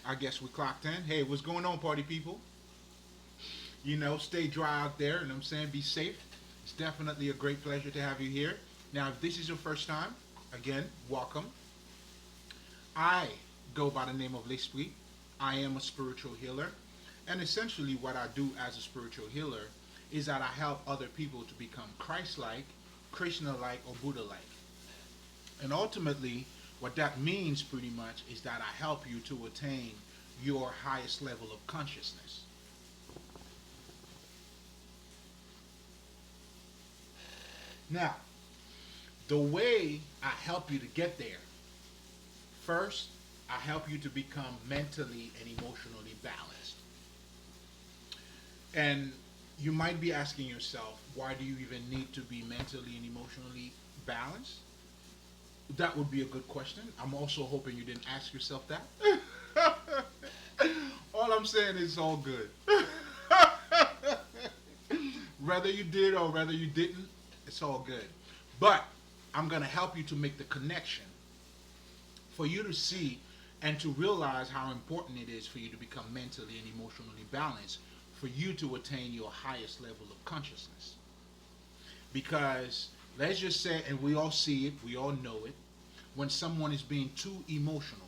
I guess we clocked in. Hey, what's going on, party people? Stay dry out there, and I'm saying be safe. It's definitely a great pleasure to have you here. Now, if this is your first time, again, welcome. I go by the name of Lespri. I am a spiritual healer, and essentially, what I do as a spiritual healer is that I help other people to become Christ-like, Krishna-like, or Buddha-like. And ultimately, what that means pretty much is that I help you to attain your highest level of consciousness. Now, the way I help you to get there, first, I help you to become mentally and emotionally balanced. And you might be asking yourself, why do you even need to be mentally and emotionally balanced? That would be a good question. I'm also hoping you didn't ask yourself that. All I'm saying is it's all good. Whether you did or whether you didn't, it's all good. But I'm going to help you to make the connection for you to see and to realize how important it is for you to become mentally and emotionally balanced for you to attain your highest level of consciousness. Because let's just say, and we all see it, we all know it, when someone is being too emotional.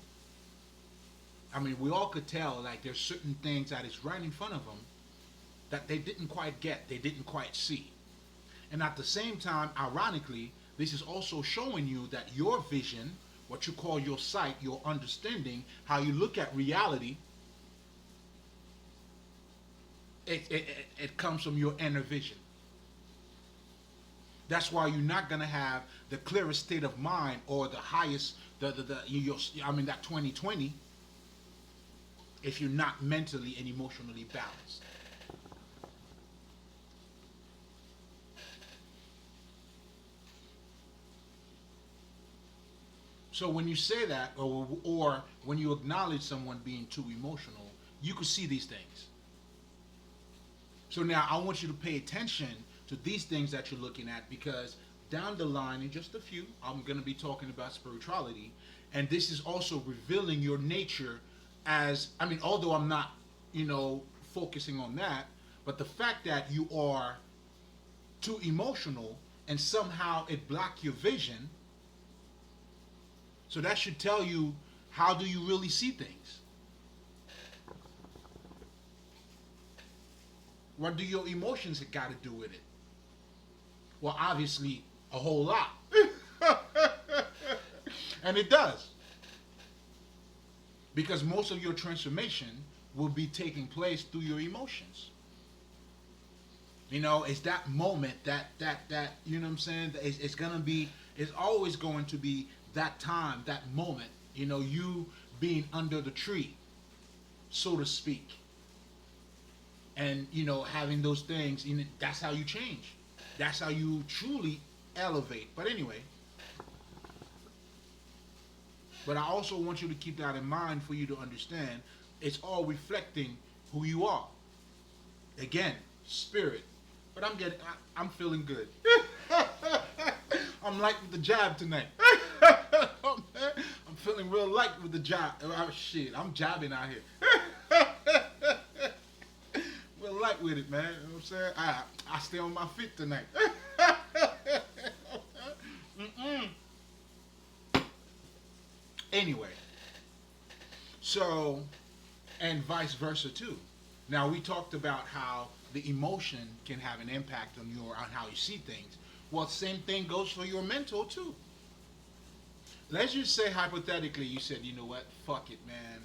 I mean, we all could tell, like, there's certain things that is right in front of them that they didn't quite get, they didn't quite see. And at the same time, ironically, this is also showing you that your vision, what you call your sight, your understanding, how you look at reality, it comes from your inner vision. That's why you're not gonna have the clearest state of mind or the highest, that 2020, if you're not mentally and emotionally balanced. So when you say that, or when you acknowledge someone being too emotional, you could see these things. So now I want you to pay attention to these things that you're looking at, because down the line, in just a few, I'm going to be talking about spirituality, and this is also revealing your nature as, I mean, although I'm not, focusing on that, but the fact that you are too emotional and somehow it blocked your vision, so that should tell you, how do you really see things? What do your emotions got to do with it? Well, obviously, a whole lot. And it does. Because most of your transformation will be taking place through your emotions. It's that moment, that you know what I'm saying? It's going to be, it's always going to be that time, that moment, you being under the tree, so to speak. And, having those things, that's how you change. That's how you truly elevate. But anyway, but I also want you to keep that in mind for you to understand it's all reflecting who you are. Again, spirit. But I'm feeling good. I'm light with the jab tonight. I'm feeling real light with the jab. Oh, shit, I'm jabbing out here. Real light with it, man. You know what I'm saying? I stay on my feet tonight. Anyway, so, and vice versa too. Now, we talked about how the emotion can have an impact on how you see things. Well, same thing goes for your mental too. Let's just say hypothetically, you said, you know what, fuck it, man.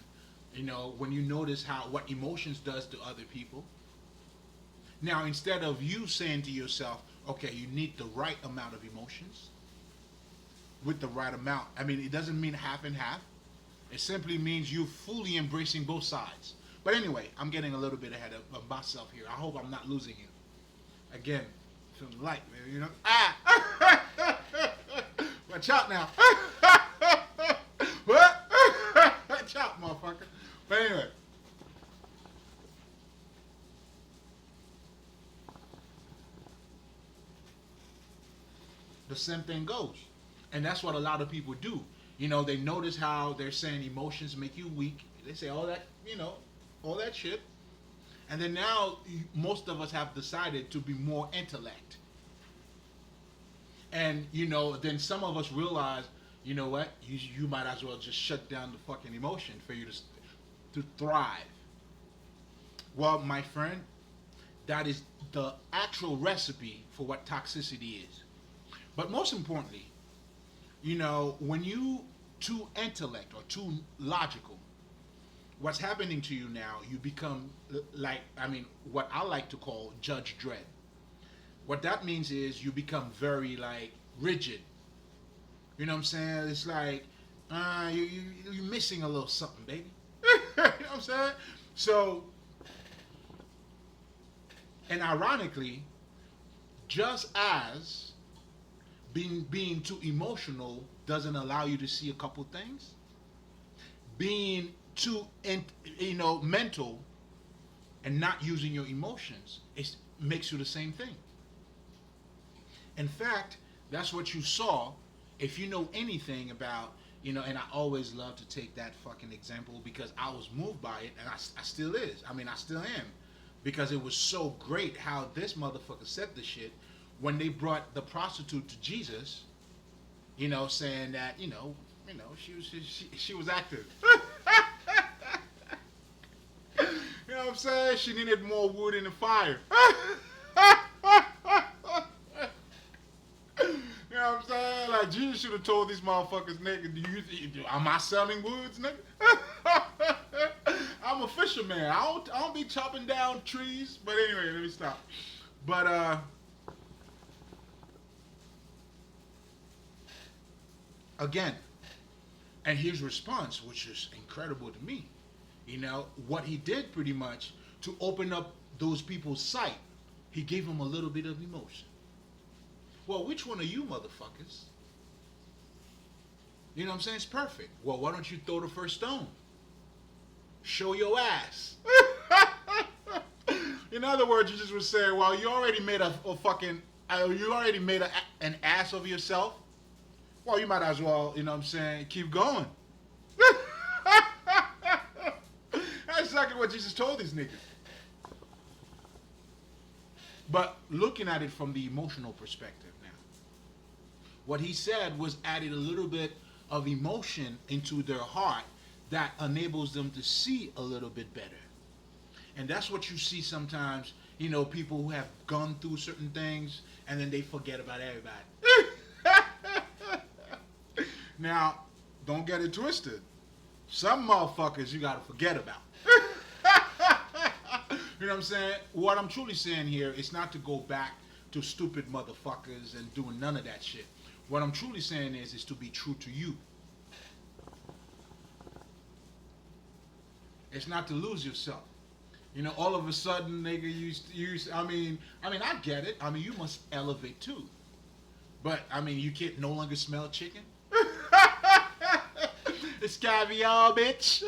When you notice what emotions does to other people. Now, instead of you saying to yourself, okay, you need the right amount of emotions with the right amount. I mean, it doesn't mean half and half. It simply means you fully embracing both sides. But anyway, I'm getting a little bit ahead of myself here. I hope I'm not losing you. Again, feeling light, man, Watch out now. What? Watch out, motherfucker. But anyway. The same thing goes. And that's what a lot of people do. They notice how they're saying emotions make you weak. They say all that, all that shit. And then now most of us have decided to be more intellect. And then some of us realize, you know what? You might as well just shut down the fucking emotion for you to thrive. Well, my friend, that is the actual recipe for what toxicity is. But most importantly, when you too intellect or too logical, what's happening to you now, you become what I like to call Judge Dredd. What that means is you become very like rigid. You know what I'm saying? It's like you're missing a little something, baby. You know what I'm saying? So, and ironically, just as being too emotional doesn't allow you to see a couple things, being too mental and not using your emotions, it makes you the same thing. In fact, that's what you saw. If you know anything about, and I always love to take that fucking example because I was moved by it, and I still is. I still am, because it was so great how this motherfucker said the shit when they brought the prostitute to Jesus, saying that she was active. You know what I'm saying? She needed more wood in the fire. You know what I'm saying? Like, Jesus should have told these motherfuckers, nigga, am I selling woods, nigga? I'm a fisherman. I don't be chopping down trees. But anyway, let me stop. But, again, and his response, which is incredible to me, what he did pretty much to open up those people's sight, he gave them a little bit of emotion. Well, which one are you, motherfuckers? You know what I'm saying? It's perfect. Well, why don't you throw the first stone? Show your ass. In other words, you just would say, well, you already made an ass of yourself. Well, you might as well, keep going. That's exactly what Jesus told these niggas. But looking at it from the emotional perspective now, what he said was added a little bit of emotion into their heart that enables them to see a little bit better. And that's what you see sometimes, people who have gone through certain things and then they forget about everybody. Now, don't get it twisted. Some motherfuckers you gotta forget about. You know what I'm saying? What I'm truly saying here is not to go back to stupid motherfuckers and doing none of that shit. What I'm truly saying is to be true to you. It's not to lose yourself. All of a sudden, nigga, I get it. You must elevate too. But, you can't no longer smell chicken. It's caviar, bitch.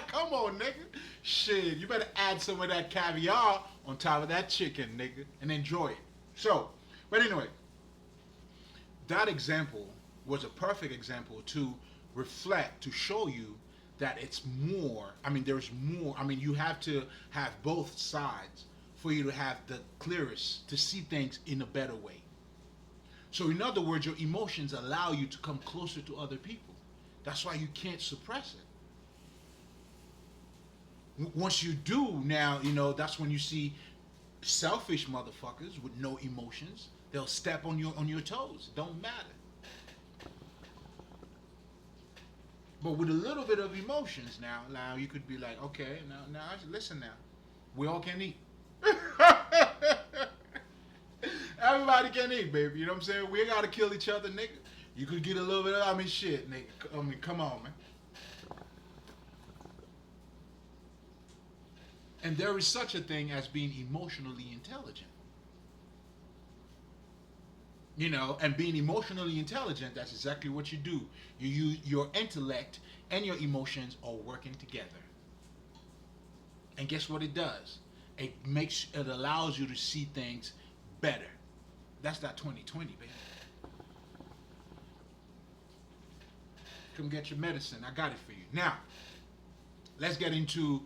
Come on, nigga. Shit, you better add some of that caviar on top of that chicken, nigga, and enjoy it. So, but anyway, that example was a perfect example to reflect, to show you that it's more. There's more. You have to have both sides for you to have the clearest, to see things in a better way. So, in other words, your emotions allow you to come closer to other people. That's why you can't suppress it. Once you do, now, that's when you see selfish motherfuckers with no emotions. They'll step on your toes. Don't matter. But with a little bit of emotions now you could be like, okay, now listen now. We all can eat. Everybody can eat, baby. You know what I'm saying? We gotta kill each other, nigga. You could get a little bit of, shit, nigga. Come on, man. And there is such a thing as being emotionally intelligent. And being emotionally intelligent, that's exactly what you do. You use your intellect and your emotions are working together. And guess what it does? It allows you to see things better. That's that 20/20, baby. Come get your medicine. I got it for you. Now, let's get into.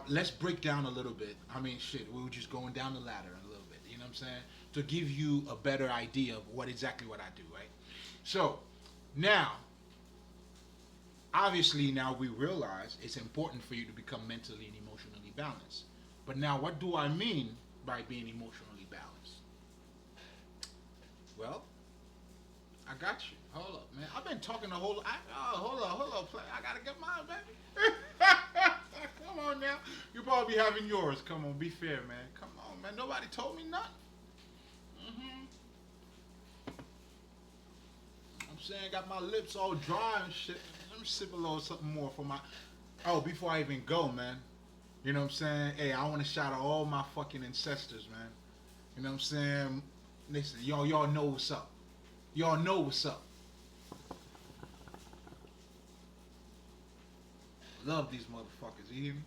Let's break down a little bit. I mean, shit, we were just going down the ladder a little bit. You know what I'm saying? To give you a better idea of what I do, right? So now, obviously, now we realize it's important for you to become mentally and emotionally balanced. But now, what do I mean by being emotionally balanced? Well, I got you. Hold up, man. I've been talking the whole. Hold up, play. I gotta get mine, baby. Come on now. You probably having yours. Come on, be fair, man. Come on, man. Nobody told me nothing. Mm-hmm. I'm saying, got my lips all dry and shit. Let me sip a little something more for my. Oh, before I even go, man. You know what I'm saying? Hey, I want to shout out all my fucking ancestors, man. You know what I'm saying? Listen, y'all know what's up. Y'all know what's up. Love these motherfuckers, you hear me?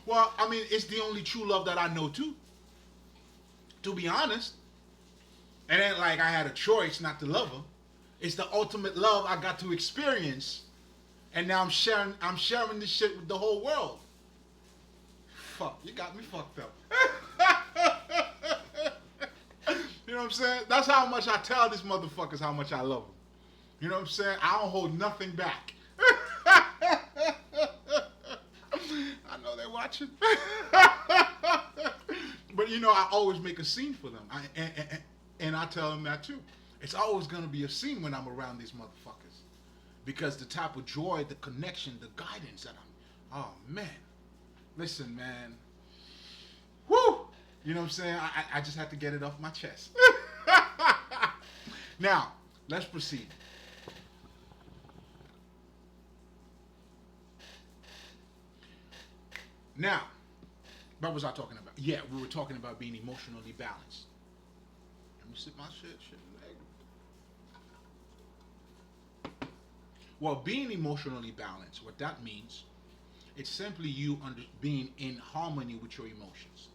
Well, I mean, it's the only true love that I know too. To be honest. It ain't like I had a choice not to love her. It's the ultimate love I got to experience. And now I'm sharing this shit with the whole world. Fuck, you got me fucked up. You know what I'm saying? That's how much I tell these motherfuckers how much I love them. You know what I'm saying? I don't hold nothing back. I know they're watching. But you know, I always make a scene for them. And I tell them that too. It's always going to be a scene when I'm around these motherfuckers. Because the type of joy, the connection, the guidance that oh man. Listen, man. Woo! You know what I'm saying? I just have to get it off my chest. Now, let's proceed. Now, what was I talking about? Yeah, we were talking about being emotionally balanced. Let me sip my shit. Well, being emotionally balanced, what that means, it's simply you being in harmony with your emotions.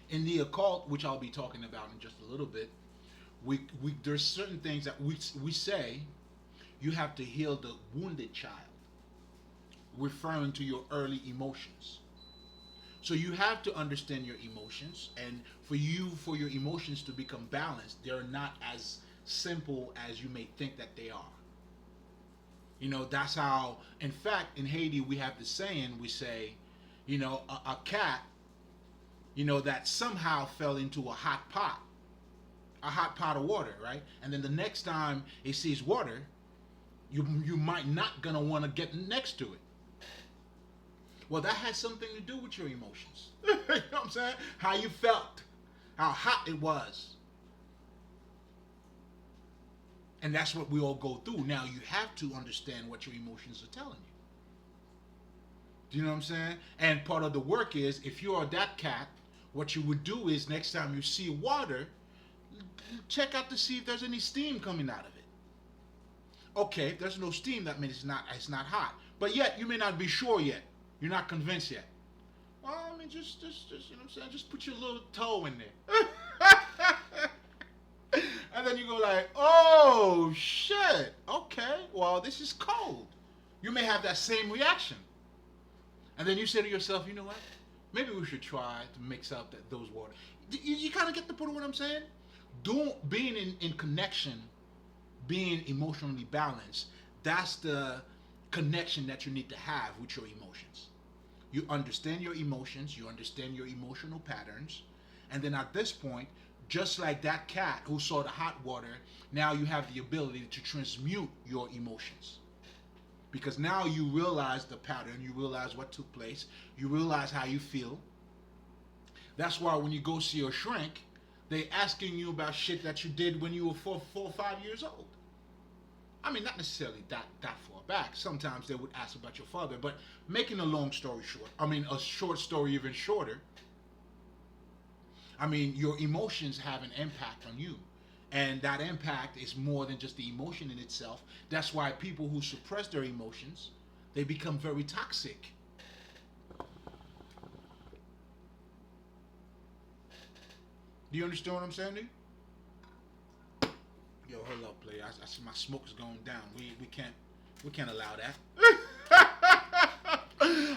In the occult, which I'll be talking about in just a little bit, there's certain things that we say you have to heal the wounded child, referring to your early emotions. So you have to understand your emotions, and for your emotions to become balanced, they're not as simple as you may think that they are. You know, that's how, in fact, in Haiti, we have the saying, we say, you know, a cat, you know, that somehow fell into a hot pot of water, right? And then the next time it sees water, you might not gonna want to get next to it. Well, that has something to do with your emotions. You know what I'm saying? How you felt, how hot it was. And that's what we all go through. Now, you have to understand what your emotions are telling you. Do you know what I'm saying? And part of the work is, if you are that cat, what you would do is, next time you see water, check out to see if there's any steam coming out of it. Okay, if there's no steam, that means it's not hot. But yet, you may not be sure yet. You're not convinced yet. Well, I mean, just you know what I'm saying? Just put your little toe in there. And then you go like, oh, shit. Okay, well, this is cold. You may have that same reaction. And then you say to yourself, you know what? Maybe we should try to mix up those water. You kind of get the point of what I'm saying? Being in connection, being emotionally balanced, that's the connection that you need to have with your emotions. You understand your emotions, you understand your emotional patterns, and then at this point, just like that cat who saw the hot water, now you have the ability to transmute your emotions. Because now you realize the pattern, you realize what took place, you realize how you feel. That's why when you go see a shrink, they asking you about shit that you did when you were 4 or 5 years old. I mean, not necessarily that far back. Sometimes they would ask about your father, but making a long story short, I mean, a short story even shorter, I mean, your emotions have an impact on you. And that impact is more than just the emotion in itself. That's why people who suppress their emotions, they become very toxic. Do you understand what I'm saying, dude? Yo, hold up, player. I see my smoke is going down. We can't allow that.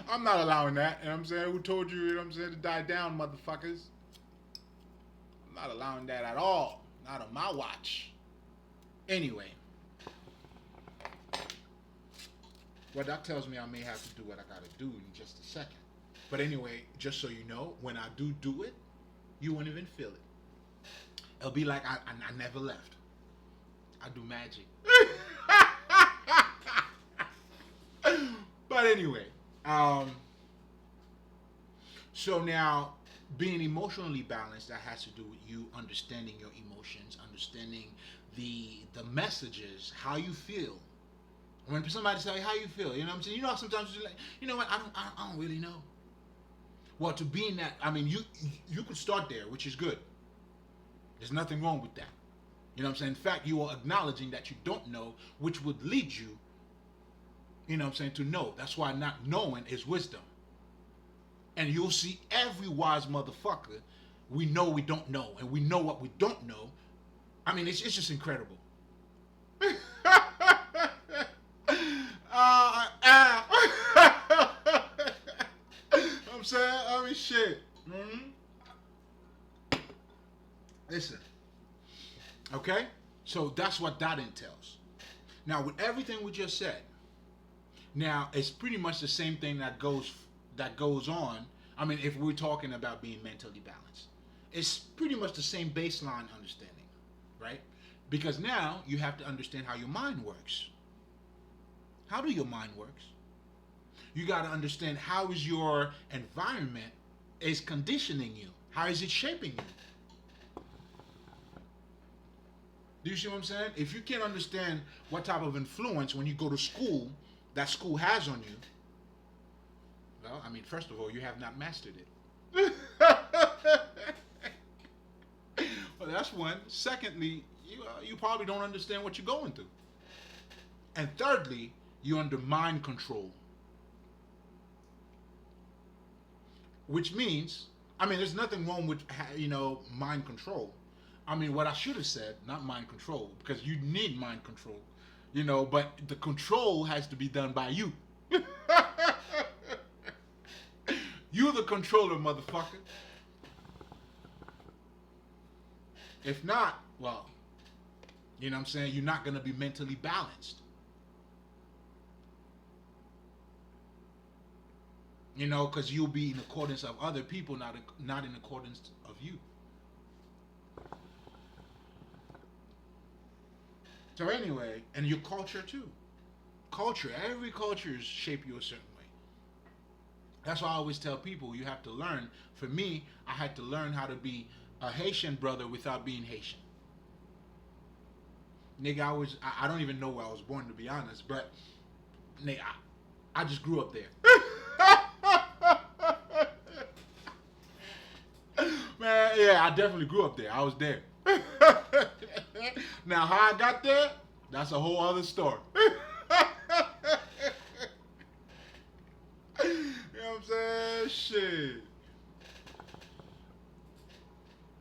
I'm not allowing that. You know what I'm saying? Who told you, you know what I'm saying, to die down, motherfuckers? I'm not allowing that at all. Not on my watch. Anyway. Well, that tells me I may have to do what I gotta do in just a second. But anyway, just so you know, when I do it, you won't even feel it. It'll be like I never left. I do magic. But anyway, so now being emotionally balanced, that has to do with you understanding your emotions, understanding the messages, how you feel. When somebody say, how you feel, you know what I'm saying? You know, sometimes you're like, you know what, I don't really know. Well, to be in that, I mean, you could start there, which is good. There's nothing wrong with that. You know what I'm saying? In fact, you are acknowledging that you don't know, which would lead you, you know what I'm saying, to know. That's why not knowing is wisdom. And you'll see every wise motherfucker, we know we don't know, and we know what we don't know. I mean, it's just incredible. I'm saying, I mean, shit. Mm-hmm. Listen. Okay? So that's what that entails. Now, with everything we just said, now it's pretty much the same thing that goes on. I mean, if we're talking about being mentally balanced, it's pretty much the same baseline understanding, right? Because now you have to understand how your mind works. How do your mind works? You got to understand how is your environment is conditioning you. How is it shaping you? Do you see what I'm saying? If you can't understand what type of influence when you go to school, that school has on you, well, I mean, first of all, you have not mastered it. Well, that's one. Secondly, you probably don't understand what you're going through. And thirdly, you're under mind control. Which means, I mean, there's nothing wrong with, mind control. I mean, what I should have said, not mind control, because you need mind control, but the control has to be done by you. You the controller, motherfucker. If not, well, you know what I'm saying, you're not going to be mentally balanced. Because you'll be in accordance of other people, not in accordance of you. So anyway, and your culture too. Every culture shape you a certain way. That's why I always tell people you have to learn. For me, I had to learn how to be a Haitian brother without being Haitian. Nigga, I don't even know where I was born, to be honest, but nigga, I just grew up there. Man, yeah, I definitely grew up there. I was there. Now, how I got there, that's a whole other story. You know what I'm saying? Shit.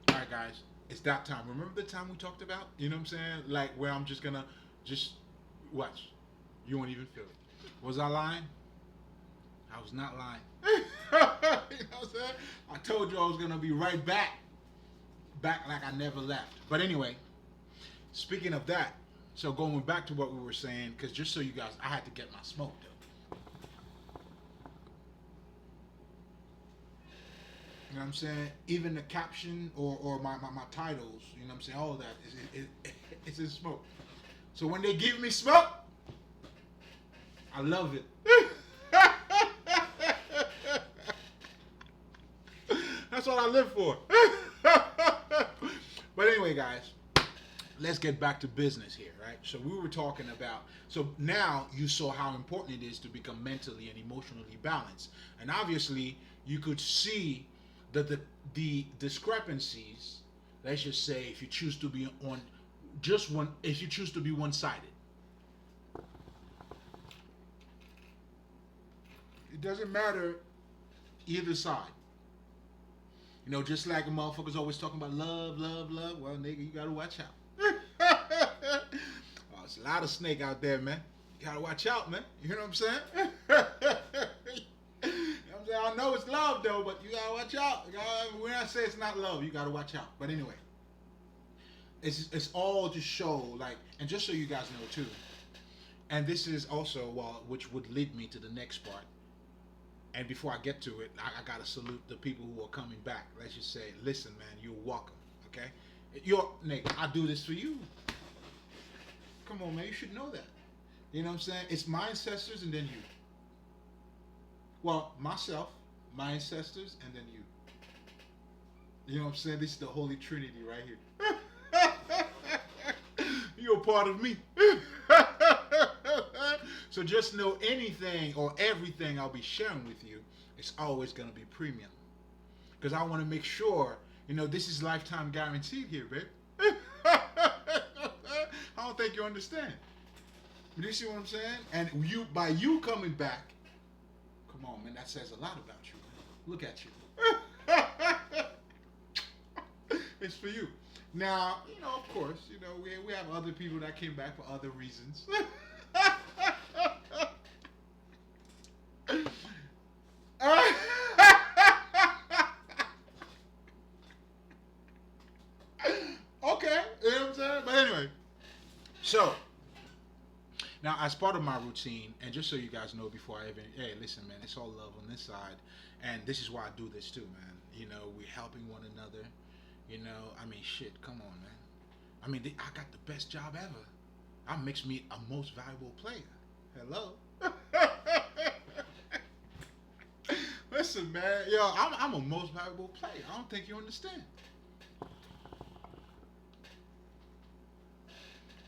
Alright, guys. It's that time. Remember the time we talked about? You know what I'm saying? Like, where I'm just gonna watch. You won't even feel it. Was I lying? I was not lying. You know what I'm saying? I told you I was gonna be right back. Back like I never left. But anyway, speaking of that, so going back to what we were saying, because just so you guys, I had to get my smoke though. You know what I'm saying? Even the caption or my titles, you know what I'm saying? All of that it's in smoke. So when they give me smoke, I love it. That's what I live for. But anyway, guys, let's get back to business here, right? So we were talking about, so now you saw how important it is to become mentally and emotionally balanced. And obviously, you could see the discrepancies, let's just say, if you choose to be if you choose to be one-sided. It doesn't matter either side. Just like motherfuckers always talking about love, love, love. Well, nigga, you gotta watch out. Oh, it's a lot of snake out there, man. You gotta watch out, man. You know what I'm saying? I know it's love though, but you gotta watch out. When I say it's not love, you gotta watch out. But anyway, it's all to show like, and just so you guys know too. And this is also which would lead me to the next part. And before I get to it, I gotta salute the people who are coming back. Let's just say, listen, man, you're welcome. Okay, nigga, I do this for you. Come on, man, you should know that. You know what I'm saying? It's my ancestors and then you. Well, myself, my ancestors, and then you. You know what I'm saying? This is the Holy Trinity right here. You're a part of me. So just know anything or everything I'll be sharing with you, it's always going to be premium. Because I want to make sure, this is lifetime guaranteed here, babe. I don't think you understand. Do you see what I'm saying? And by you coming back, come on, man, that says a lot about you. Look at you. It's for you. Now, of course, we have other people that came back for other reasons. Okay, you know what I'm saying? But anyway, so now as part of my routine, and just so you guys know before I even, hey, listen, man, it's all love on this side, and this is why I do this too, man. We're helping one another. I mean, shit, come on, man. I mean, I got the best job ever. I makes me a most valuable player. Hello. Listen, man, I'm a most valuable player. I don't think you understand.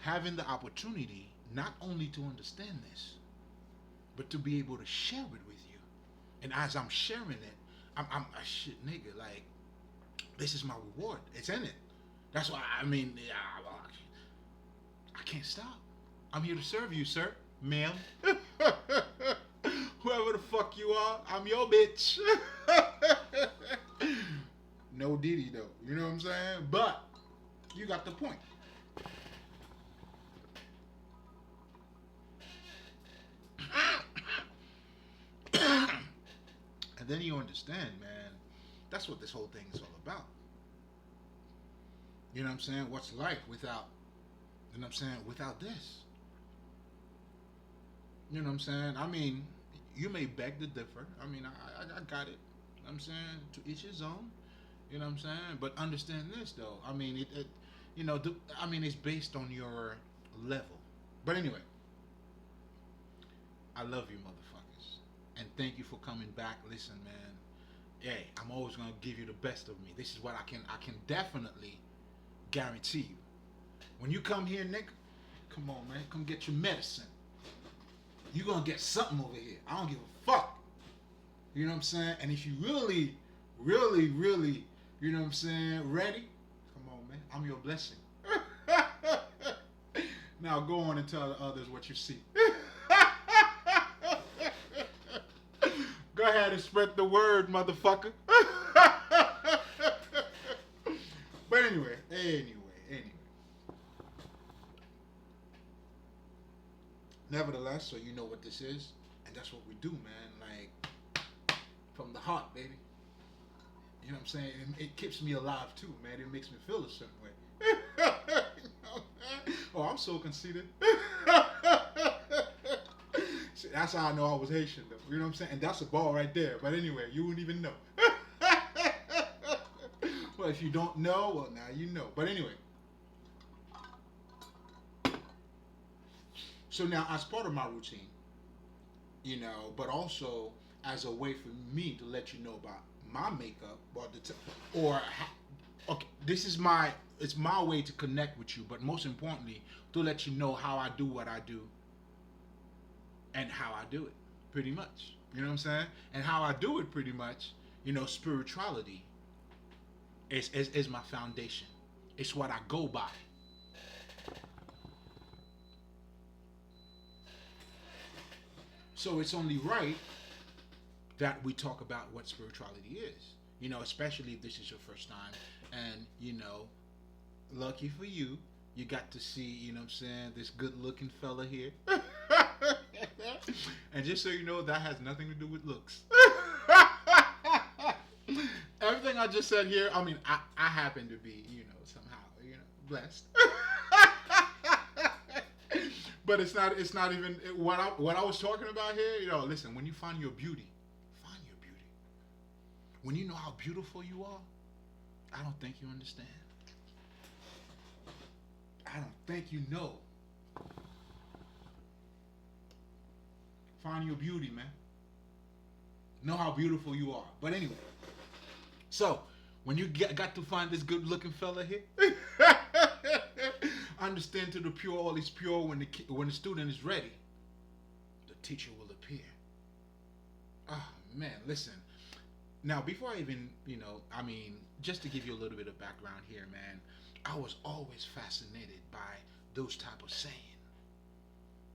Having the opportunity not only to understand this, but to be able to share it with you. And as I'm sharing it, I'm a shit nigga. Like, this is my reward. It's in it. That's why, I can't stop. I'm here to serve you, sir, ma'am. Whoever the fuck you are, I'm your bitch. No Diddy, though. You know what I'm saying? But you got the point. And then you understand, man, that's what this whole thing is all about. You know what I'm saying? What's life without, without this? You know what I'm saying? I mean, you may beg to differ. I mean, I got it. You know what I'm saying? To each his own. You know what I'm saying? But understand this, though. I mean, it's based on your level. But anyway, I love you, motherfuckers. And thank you for coming back. Listen, man. Hey, I'm always going to give you the best of me. This is what I can definitely guarantee you. When you come here, Nick, come on, man. Come get your medicine. You're going to get something over here. I don't give a fuck. You know what I'm saying? And if you really, really, really, you know what I'm saying, ready, come on, man. I'm your blessing. Now go on and tell the others what you see. Go ahead and spread the word, motherfucker. But anyway. Nevertheless, so you know what this is, and that's what we do, man. Like, from the heart, baby. You know what I'm saying? It keeps me alive too, man. It makes me feel a certain way. Oh, I'm so conceited. That's how I know I was Haitian, though. You know what I'm saying? And that's a ball right there. But anyway, you wouldn't even know. Well, if you don't know, well, now you know. But anyway. So now, as part of my routine, but also as a way for me to let you know about my makeup, it's my way to connect with you, but most importantly, to let you know how I do what I do and how I do it, pretty much. You know what I'm saying? And how I do it, pretty much, spirituality is my foundation. It's what I go by. So it's only right that we talk about what spirituality is. Especially if this is your first time. And, lucky for you, you got to see, this good looking fella here. And just so you know, that has nothing to do with looks. everything I just said here, I mean, I happen to be, somehow, blessed. But it's not even what I was talking about here. Listen, when you find your beauty, find your beauty. When you know how beautiful you are, I don't think you understand. I don't think you know. Find your beauty, man. Know how beautiful you are. But anyway, so when you got to find this good-looking fella here, understand to the pure all is pure. When the student is ready, the teacher will appear. Oh man, listen. Now, before I even, just to give you a little bit of background here, man, I was always fascinated by those type of saying.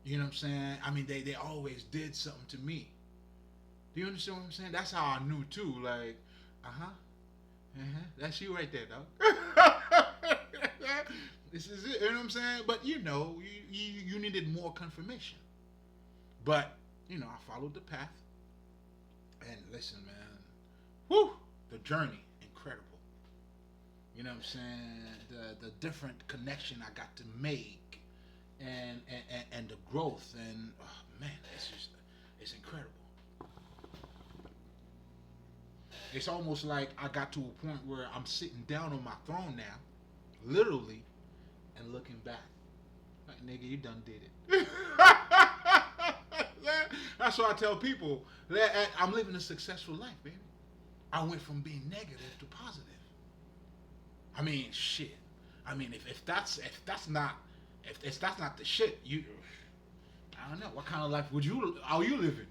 You know what I'm saying? I mean, they always did something to me. Do you understand what I'm saying? That's how I knew too. Like, that's you right there, dog. This is it. You know what I'm saying? But you needed more confirmation. But I followed the path. And listen, man, whew, the journey, incredible. You know what I'm saying? The different connection I got to make, and the growth, and oh man, it's incredible. It's almost like I got to a point where I'm sitting down on my throne now, literally, and looking back. Like, nigga, you done did it. That's why I tell people that I'm living a successful life, baby. I went from being negative to positive. I mean, shit. I mean, if that's not the shit, I don't know what kind of life are you living?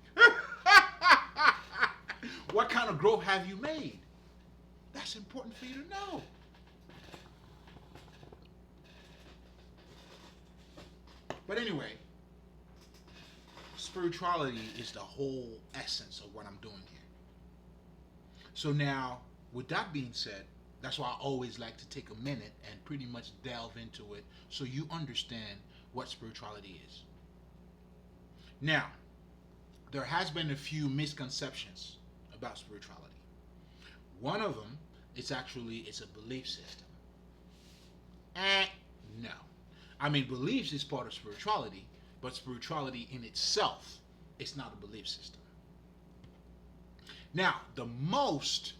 What kind of growth have you made? That's important for you to know. But anyway, spirituality is the whole essence of what I'm doing here. So now, with that being said, that's why I always like to take a minute and pretty much delve into it so you understand what spirituality is. Now, there has been a few misconceptions about spirituality. One of them is it's a belief system. No. I mean, beliefs is part of spirituality, but spirituality in itself is not a belief system. Now, the most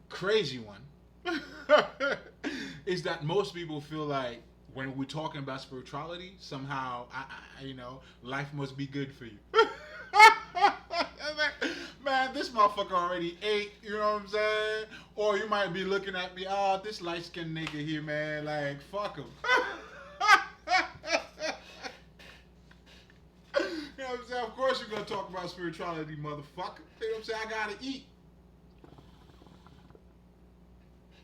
crazy one is that most people feel like when we're talking about spirituality, somehow, life must be good for you. Man, this motherfucker already ate, you know what I'm saying? Or you might be looking at me, oh, this light-skinned nigga here, man, like, fuck him. You know what I'm saying? Of course you're going to talk about spirituality, motherfucker. You know what I'm saying? I got to eat.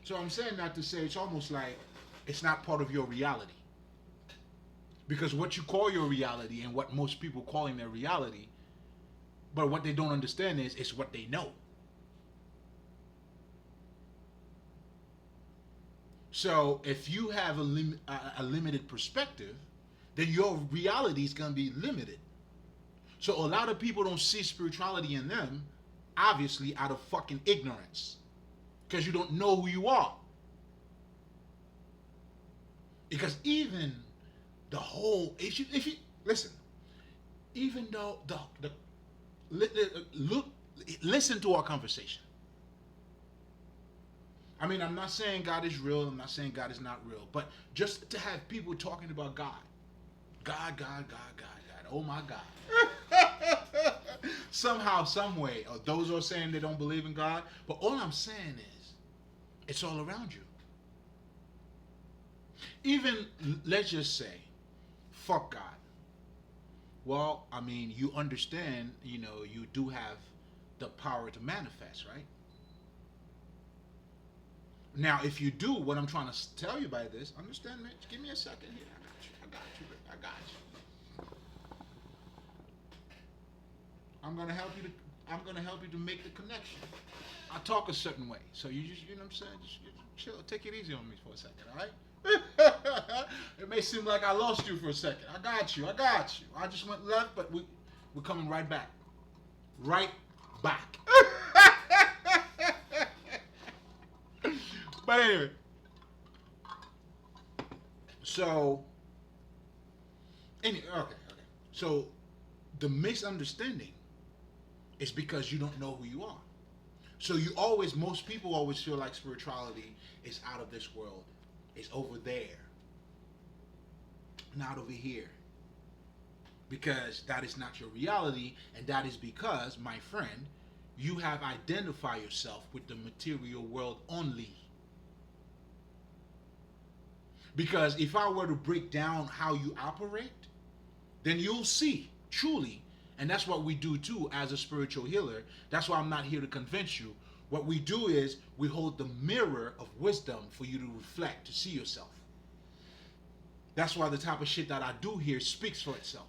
So I'm saying that to say it's almost like it's not part of your reality. Because what you call your reality and what most people calling their reality, but what they don't understand is it's what they know. So if you have a limited perspective, then your reality is going to be limited. So a lot of people don't see spirituality in them, obviously out of fucking ignorance. Because you don't know who you are. Because even the whole, if you listen, even though listen to our conversation. I mean, I'm not saying God is real. I'm not saying God is not real. But just to have people talking about God. God. Oh my God. Somehow, some way, or those are saying they don't believe in God. But all I'm saying is, it's all around you. Even, let's just say, fuck God. Well, I mean, you understand, you do have the power to manifest, right? Now, if you do, what I'm trying to tell you by this, understand, man, give me a second here. I got you. I'm gonna help you to make the connection. I talk a certain way, so you just, you know what I'm saying, just chill, take it easy on me for a second, all right? It may seem like I lost you for a second. I got you. I just went left, but we're coming right back. right back. But anyway, so okay. So the misunderstanding is because you don't know who you are. So most people always feel like spirituality is out of this world, it's over there, not over here. Because that is not your reality, and that is because, my friend, you have identified yourself with the material world only. Because if I were to break down how you operate, then you'll see truly, and that's what we do too as a spiritual healer. That's why I'm not here to convince you. What we do is we hold the mirror of wisdom for you to reflect, to see yourself. That's why the type of shit that I do here speaks for itself.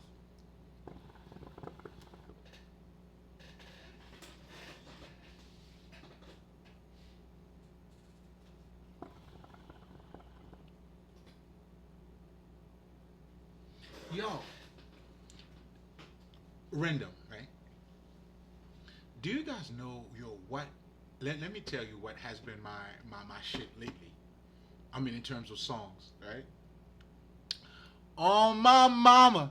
Yo, random, right? Do you guys know what? Let me tell you what has been my shit lately. I mean, in terms of songs, right? On my mama,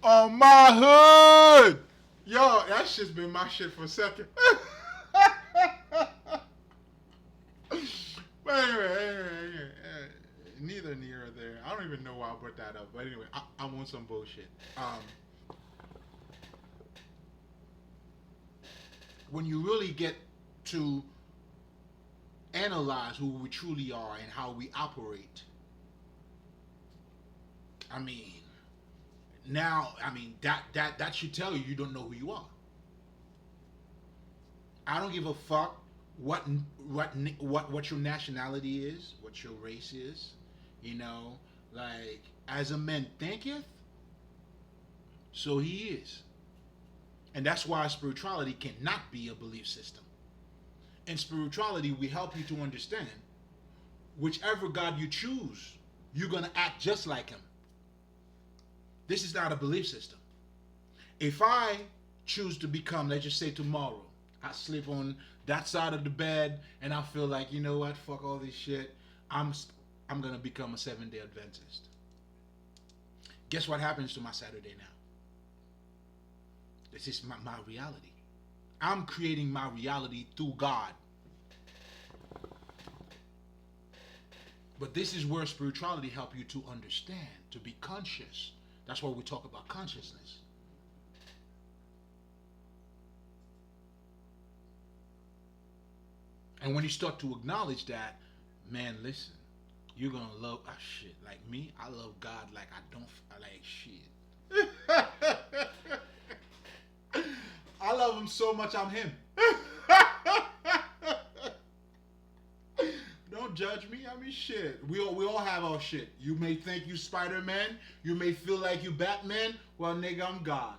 on my hood. Yo, that shit's been my shit for a second. But anyway, neither near or there. I don't even know why I brought that up. But anyway, I'm on some bullshit. When you really get to analyze who we truly are and how we operate, I mean, that should tell you don't know who you are. I don't give a fuck what your nationality is, what your race is. You know, like as a man thinketh, so he is. And that's why spirituality cannot be a belief system. In spirituality, we help you to understand whichever God you choose, you're going to act just like him. This is not a belief system. If I choose to become, let's just say tomorrow, I sleep on that side of the bed and I feel like, you know what, fuck all this shit, I'm going to become a 7-day Adventist. Guess what happens to my Saturday now? This is my reality. I'm creating my reality through God. But this is where spirituality helps you to understand, to be conscious. That's why we talk about consciousness. And when you start to acknowledge that, man, listen, you're going to love, shit, like me, I love God like I like shit. I love him so much, I'm him. Don't judge me. I mean, shit. We all have our shit. You may think you Spider-Man. You may feel like you Batman. Well, nigga, I'm God.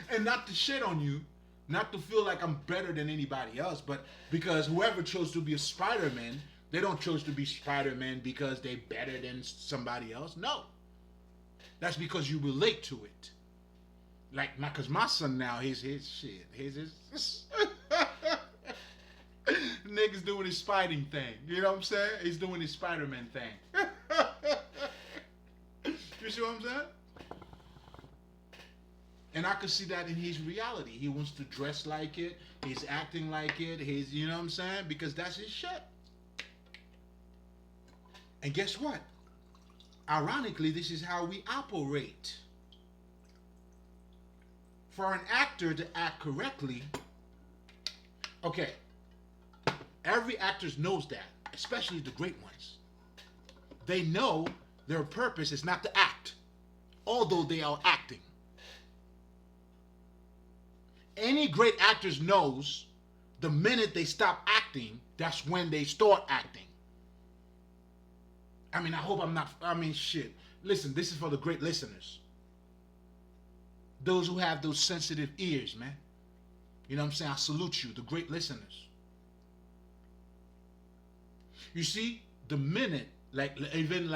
And not to shit on you, not to feel like I'm better than anybody else, but because whoever chose to be a Spider-Man, they don't chose to be Spider-Man because they better than somebody else. No. That's because you relate to it. Like, cause my son now, his shit, his nigga's doing his spiting thing. You know what I'm saying? He's doing his Spider-Man thing. You see what I'm saying? And I could see that in his reality. He wants to dress like it. He's acting like it. He's, you know what I'm saying? Because that's his shit. And guess what? Ironically, this is how we operate. For an actor to act correctly, okay, every actor knows that, especially the great ones. They know their purpose is not to act, although they are acting. Any great actors knows the minute they stop acting, that's when they start acting. I mean, I hope I'm not, shit. Listen, this is for the great listeners. Those who have those sensitive ears, man. You know what I'm saying? I salute you, the great listeners. You see, the minute Like even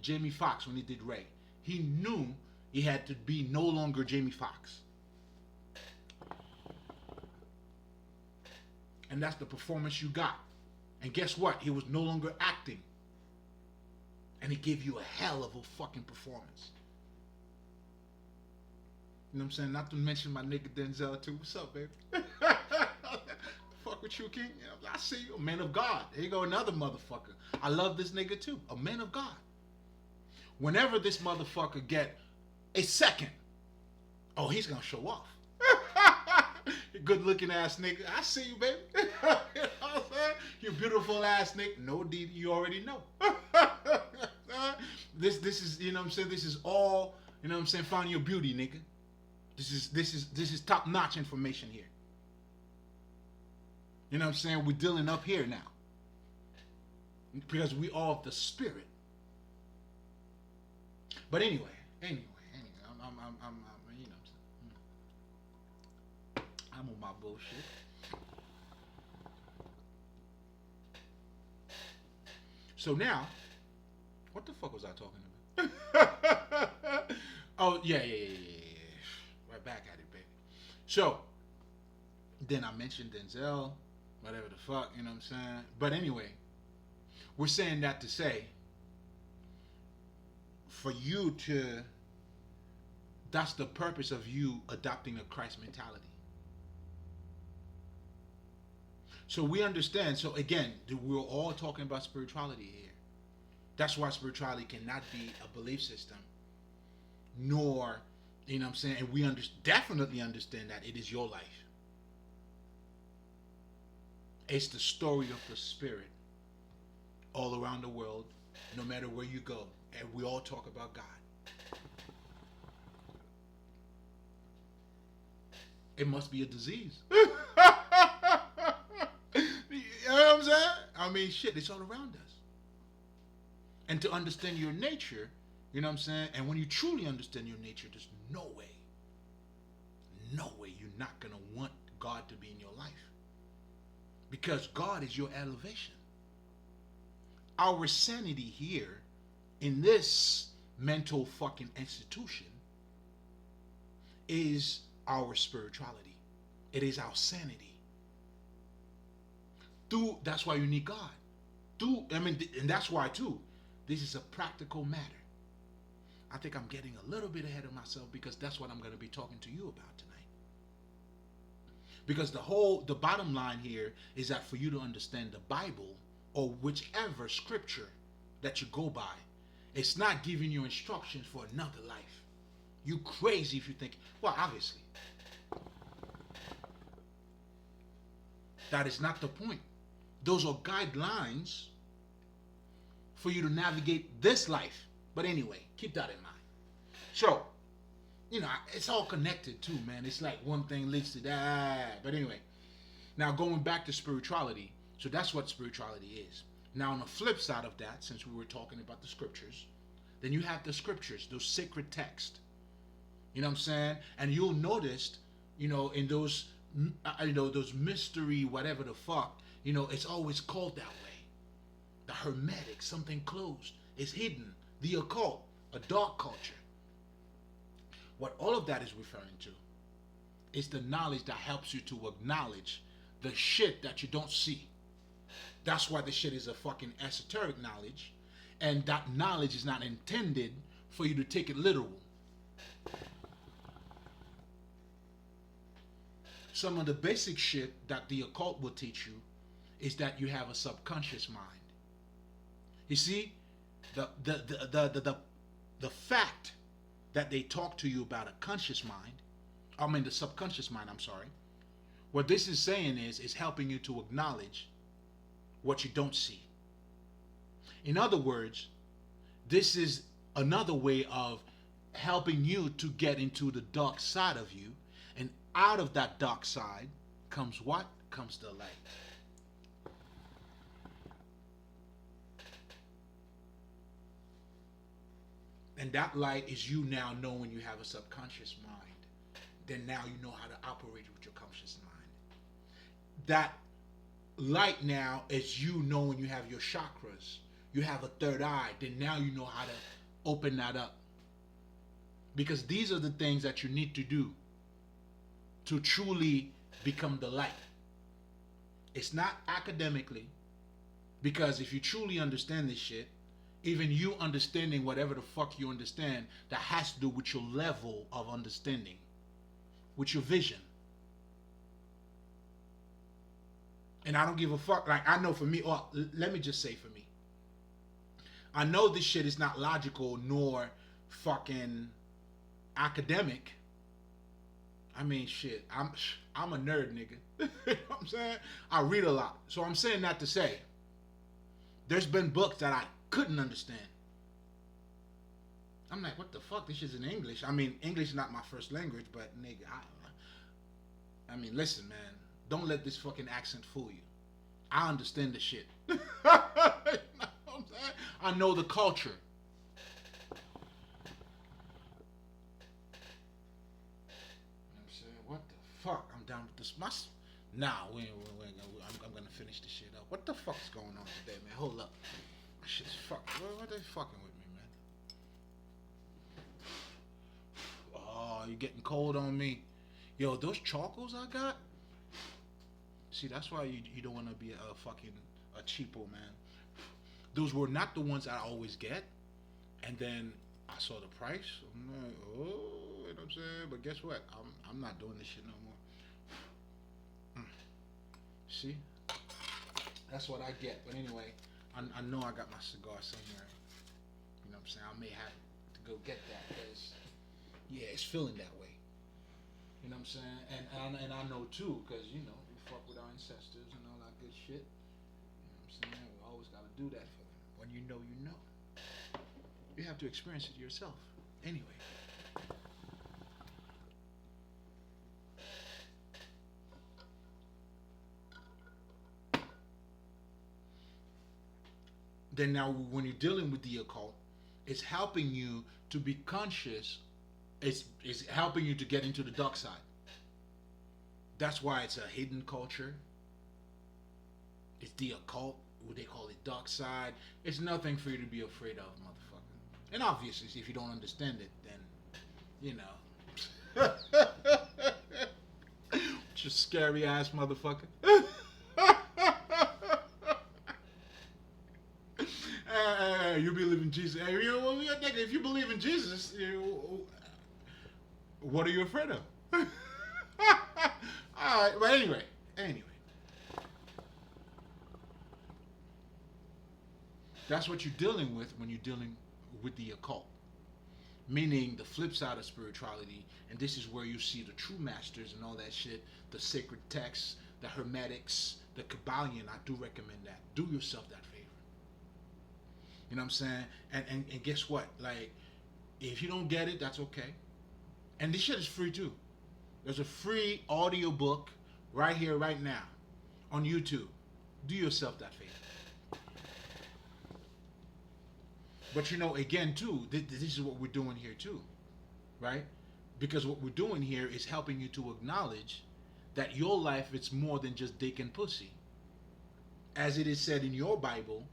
Jamie Foxx when he did Ray, he knew he had to be no longer Jamie Foxx, and that's the performance you got. And guess what? He was no longer acting, and he gave you a hell of a fucking performance. You know what I'm saying? Not to mention my nigga Denzel too. What's up, baby? Fuck with you, King. I see you, a man of God. Here you go, another motherfucker. I love this nigga too, a man of God. Whenever this motherfucker get a second, oh, he's gonna show off. Good looking ass nigga. I see you, baby. You know what I'm saying? You beautiful ass nigga. No deed, you already know. This is, you know what I'm saying? This is all, you know what I'm saying, finding your beauty, nigga. This is top notch information here. You know what I'm saying? We're dealing up here now. Because we are of the spirit. But anyway, I'm you know, I'm on my bullshit. So now, what the fuck was I talking about? Oh yeah. Right back at it, baby. So then I mentioned Denzel, whatever the fuck, you know what I'm saying? But anyway, we're saying that to say, for you to, that's the purpose of you adopting a Christ mentality. So we understand. So again, we're all talking about spirituality here. That's why spirituality cannot be a belief system, nor, you know what I'm saying, and we definitely understand that it is your life. It's the story of the spirit all around the world, no matter where you go, and we all talk about God. It must be a disease. You know what I'm saying? I mean, shit, it's all around us. And to understand your nature, you know what I'm saying? And when you truly understand your nature, there's no way you're not going to want God to be in your life. Because God is your elevation. Our sanity here in this mental fucking institution is our spirituality. It is our sanity. That's why you need God. And that's why too, this is a practical matter. I think I'm getting a little bit ahead of myself because that's what I'm going to be talking to you about tonight. Because the bottom line here is that for you to understand the Bible or whichever scripture that you go by, it's not giving you instructions for another life. You crazy if you think, well, obviously. That is not the point. Those are guidelines for you to navigate this life. But anyway, keep that in mind. So, you know, it's all connected too, man. It's like one thing leads to that. But anyway, now going back to spirituality. So that's what spirituality is. Now on the flip side of that, since we were talking about the scriptures, then you have the scriptures, those sacred texts. You know what I'm saying? And you'll notice, you know, in those, those mystery, whatever the fuck, you know, it's always called that way. The hermetic, something closed, is hidden, the occult, a dark culture. What all of that is referring to is the knowledge that helps you to acknowledge the shit that you don't see. That's why the shit is a fucking esoteric knowledge, and that knowledge is not intended for you to take it literal. Some of the basic shit that the occult will teach you is that you have a subconscious mind. You see, the fact that they talk to you about a conscious mind, the subconscious mind, I'm sorry. What this is saying is helping you to acknowledge what you don't see. In other words, this is another way of helping you to get into the dark side of you, and out of that dark side comes what? Comes the light. And that light is you now knowing you have a subconscious mind. Then now you know how to operate with your conscious mind. That Light now is you knowing you have your chakras. You have a third eye. Then now you know how to open that up. Because these are the things that you need to do to truly become the light. It's not academically, because if you truly understand this shit, even you understanding whatever the fuck you understand, that has to do with your level of understanding, with your vision. And I don't give a fuck. Like, I know for me, or let me just say for me, I know this shit is not logical nor fucking academic. I mean, shit, I'm a nerd, nigga. You know what I'm saying? I read a lot. So I'm saying that to say, there's been books that I couldn't understand. I'm like, what the fuck? This shit's in English. I mean, English is not my first language, but nigga, I mean, listen, man. Don't let this fucking accent fool you. I understand the shit. You know what I'm saying? I know the culture. What the fuck? I'm down with this. Nah, I'm gonna finish this shit up. What the fuck is going on today, man? Hold up. My shit's fuck. What they fucking with me, man? Oh, you getting cold on me? Yo, those charcoals I got. See, that's why you don't want to be a fucking a cheapo, man. Those were not the ones I always get, and then I saw the price. I'm like, oh, you know what I'm saying? But guess what? I'm not doing this shit no more. See? That's what I get. But anyway, I know I got my cigar somewhere. You know what I'm saying? I may have to go get that because, yeah, it's feeling that way. You know what I'm saying? And I know too, because, you know, we fuck with our ancestors and all that good shit. You know what I'm saying? We always got to do that for them. When you know, you know. You have to experience it yourself. Anyway. Then now when you're dealing with the occult, it's helping you to be conscious. It's helping you to get into the dark side. That's why it's a hidden culture. It's the occult, what they call it, dark side. It's nothing for you to be afraid of, motherfucker. And obviously, if you don't understand it, then, you know. Just scary ass motherfucker. You believe in Jesus. Hey, you know, if you believe in Jesus, what are you afraid of? Alright, but anyway. That's what you're dealing with when you're dealing with the occult. Meaning the flip side of spirituality, and this is where you see the true masters and all that shit, the sacred texts, the hermetics, the Kabbalion. I do recommend that. Do yourself that favor. You know what I'm saying? And guess what? Like, if you don't get it, that's okay. And this shit is free too. There's a free audio book right here, right now, on YouTube. Do yourself that favor. But you know, again, too, this is what we're doing here too, right? Because what we're doing here is helping you to acknowledge that your life is more than just dick and pussy. As it is said in your Bible,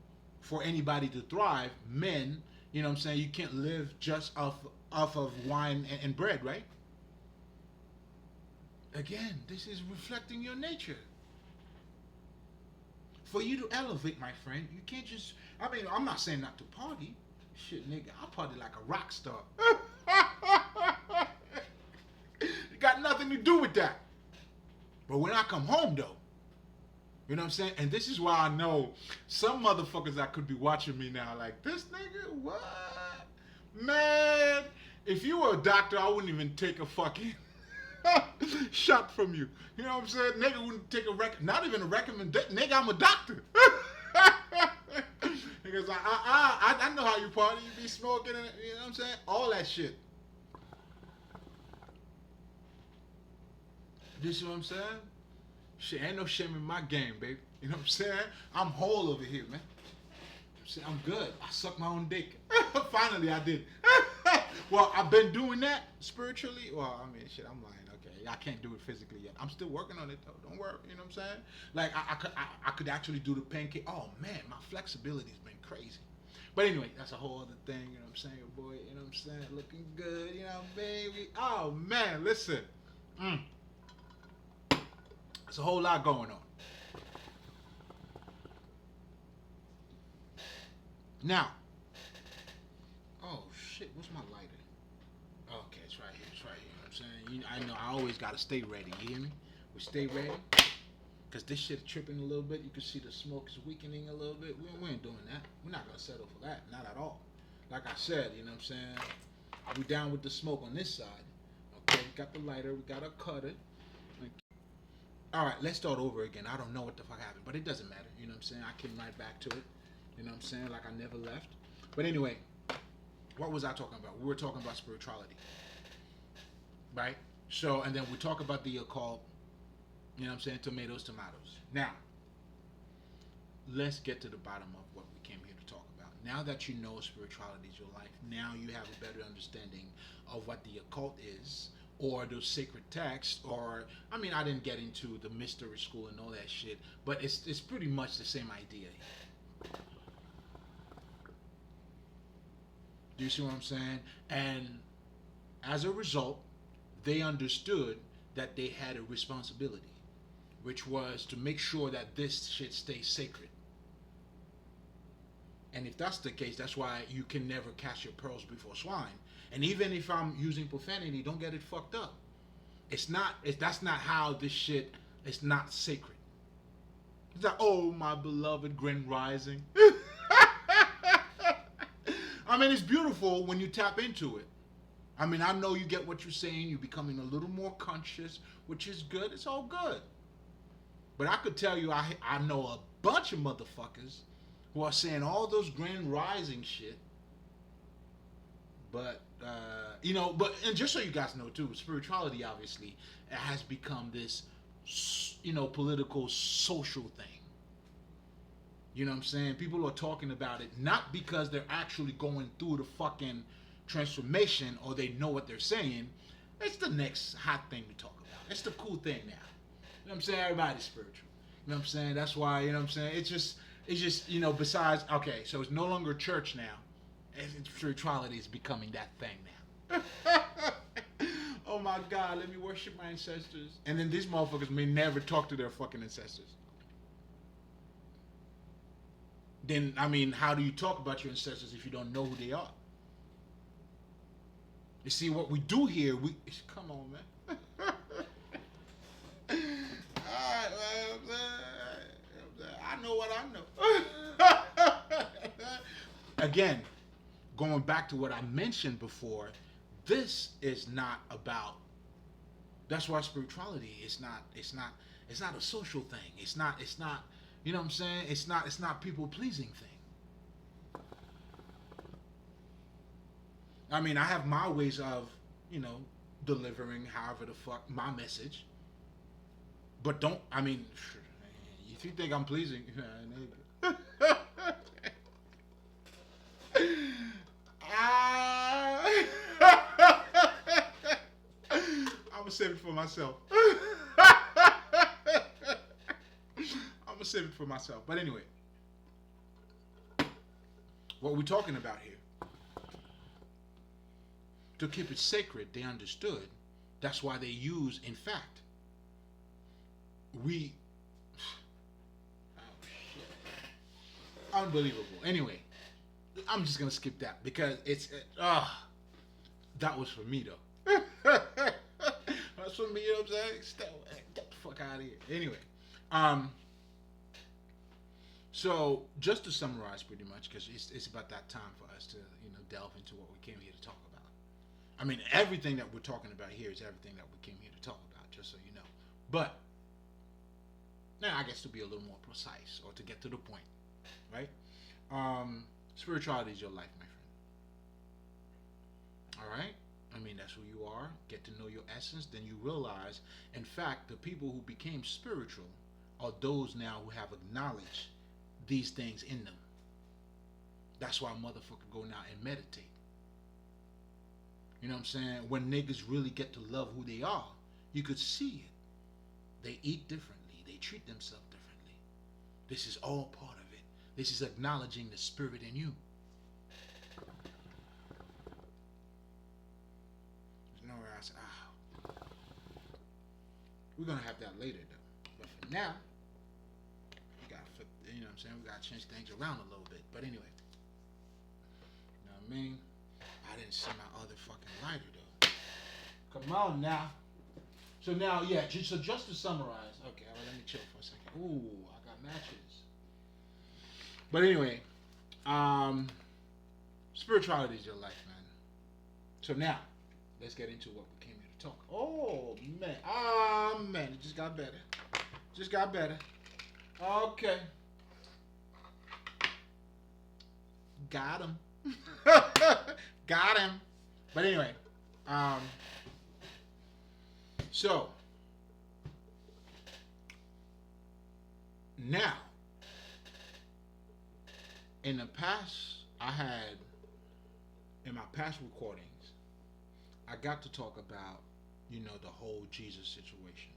for anybody to thrive, men, you know what I'm saying, you can't live just off of wine and bread, right? Again, this is reflecting your nature. For you to elevate, my friend, you can't just, I mean, I'm not saying not to party. Shit, nigga, I party like a rock star. It got nothing to do with that. But when I come home, though, you know what I'm saying? And this is why I know some motherfuckers that could be watching me now like, this nigga, what? Man, if you were a doctor, I wouldn't even take a fucking shot from you. You know what I'm saying? Nigga wouldn't take not even a recommendation. Nigga, I'm a doctor. Because I know how you party. You be smoking, and, you know what I'm saying? All that shit. You see what I'm saying? Shit, ain't no shame in my game, baby. You know what I'm saying? I'm whole over here, man. I'm good. I suck my own dick. Finally, I did. Well, I've been doing that spiritually. Well, I mean, shit, I'm lying. Okay, I can't do it physically yet. I'm still working on it though. Don't worry. You know what I'm saying? Like I could actually do the pancake. Oh man, my flexibility's been crazy. But anyway, that's a whole other thing. You know what I'm saying, boy? You know what I'm saying? Looking good. You know, baby. Oh man, listen. Mm. There's a whole lot going on. Now, oh shit, what's my lighter? Okay, it's right here. It's right here. You know what I'm saying? I know I always gotta stay ready. You hear me? We stay ready. Cause this shit tripping a little bit. You can see the smoke is weakening a little bit. We ain't doing that. We're not gonna settle for that. Not at all. Like I said, you know what I'm saying? We down with the smoke on this side. Okay, we got the lighter. We got our cutter. All right, let's start over again. I don't know what the fuck happened, but it doesn't matter. You know what I'm saying? I came right back to it. You know what I'm saying? Like I never left. But anyway, what was I talking about? We were talking about spirituality, right? So, and then we talk about the occult. You know what I'm saying? Tomatoes. Now, let's get to the bottom of what we came here to talk about. Now that you know spirituality is your life, now you have a better understanding of what the occult is, or the sacred text, or I mean, I didn't get into the mystery school and all that shit, but it's pretty much the same idea. Do you see what I'm saying? And as a result, they understood that they had a responsibility, which was to make sure that this shit stays sacred. And if that's the case, that's why you can never cast your pearls before swine. And even if I'm using profanity, don't get it fucked up. That's not how this shit. It's not sacred. It's like, oh my beloved Gren Rising. I mean, it's beautiful when you tap into it. I mean, I know you get what you're saying. You're becoming a little more conscious, which is good. It's all good. But I could tell you, I know a bunch of motherfuckers who are saying all those Grand Rising shit. But, and just so you guys know too, spirituality obviously has become this, political, social thing. You know what I'm saying? People are talking about it not because they're actually going through the fucking transformation or they know what they're saying. It's the next hot thing to talk about. It's the cool thing now. You know what I'm saying? Everybody's spiritual. You know what I'm saying? That's why, you know what I'm saying? It's just, besides, okay, so it's no longer church now. Spirituality is becoming that thing now. Oh my God, let me worship my ancestors. And then these motherfuckers may never talk to their fucking ancestors. Then, I mean, how do you talk about your ancestors if you don't know who they are? You see, what we do here, come on, man. Alright, I know what I know. Again, going back to what I mentioned before, this is not about. That's why spirituality is not. It's not a social thing. It's not. You know what I'm saying? It's not people pleasing thing. I mean, I have my ways of, delivering however the fuck my message. But don't, I mean, if you think I'm pleasing, I'm gonna save it for myself. I'm gonna save it for myself. But anyway, what we're talking about here, to keep it sacred, they understood. That's why they use, in fact, oh shit, unbelievable. Anyway, I'm just gonna skip that because that was for me though. That's for me. You know what I'm saying? Get the fuck out of here. Anyway, so just to summarize, pretty much, because it's about that time for us to delve into what we came here to talk about. I mean, everything that we're talking about here is everything that we came here to talk about, just so you know. But now, I guess to be a little more precise or to get to the point, right? Spirituality is your life, my friend. All right? I mean, that's who you are. Get to know your essence. Then you realize, in fact, the people who became spiritual are those now who have acknowledged these things in them. That's why a motherfucker go now and meditate. You know what I'm saying? When niggas really get to love who they are, You could see it. They eat differently. They treat themselves differently. This is all part of it. This is acknowledging the spirit in you. There's nowhere else. We're gonna have that later though. But for now, we gotta flip. You know what I'm saying? We gotta change things around a little bit. But anyway, you know what I mean? I didn't see my other fucking lighter though. Come on now. So now, yeah. So just to summarize, okay. All right, let me chill for a second. Ooh, I got matches. But anyway, spirituality is your life, man. So now, let's get into what we came here to talk. Oh man, it just got better. Just got better. Okay, got him. Got him. But anyway, so now in the past, in my past recordings, I got to talk about, the whole Jesus situation,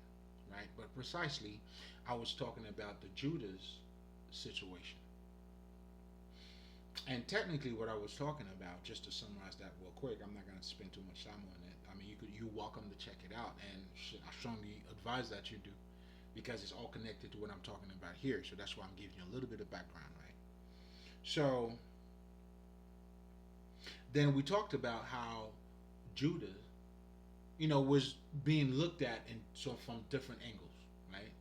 right? But precisely, I was talking about the Judas situation. And technically, what I was talking about, just to summarize that real quick, I'm not going to spend too much time on it. I mean, you're welcome to check it out, and I strongly advise that you do, because it's all connected to what I'm talking about here. So that's why I'm giving you a little bit of background, right? So then we talked about how Judah, was being looked at from different angles, right?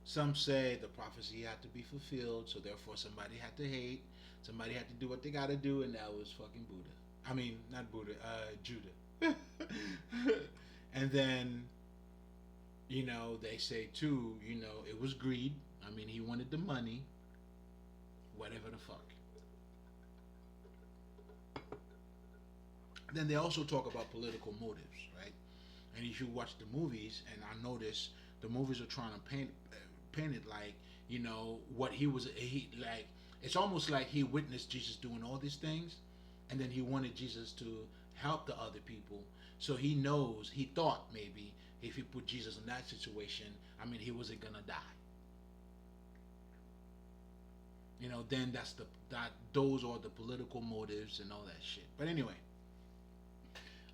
Some say the prophecy had to be fulfilled, so therefore somebody had to hate. Somebody had to do what they got to do, and that was fucking Buddha. I mean, not Buddha, Judah. And then, they say too, it was greed. I mean, he wanted the money, whatever the fuck. Then they also talk about political motives, right? And if you watch the movies, and I notice the movies are trying to paint it like, what it's almost like he witnessed Jesus doing all these things, and then he wanted Jesus to help the other people. So he thought maybe if he put Jesus in that situation, I mean, he wasn't gonna die. Then those are the political motives and all that shit. But anyway,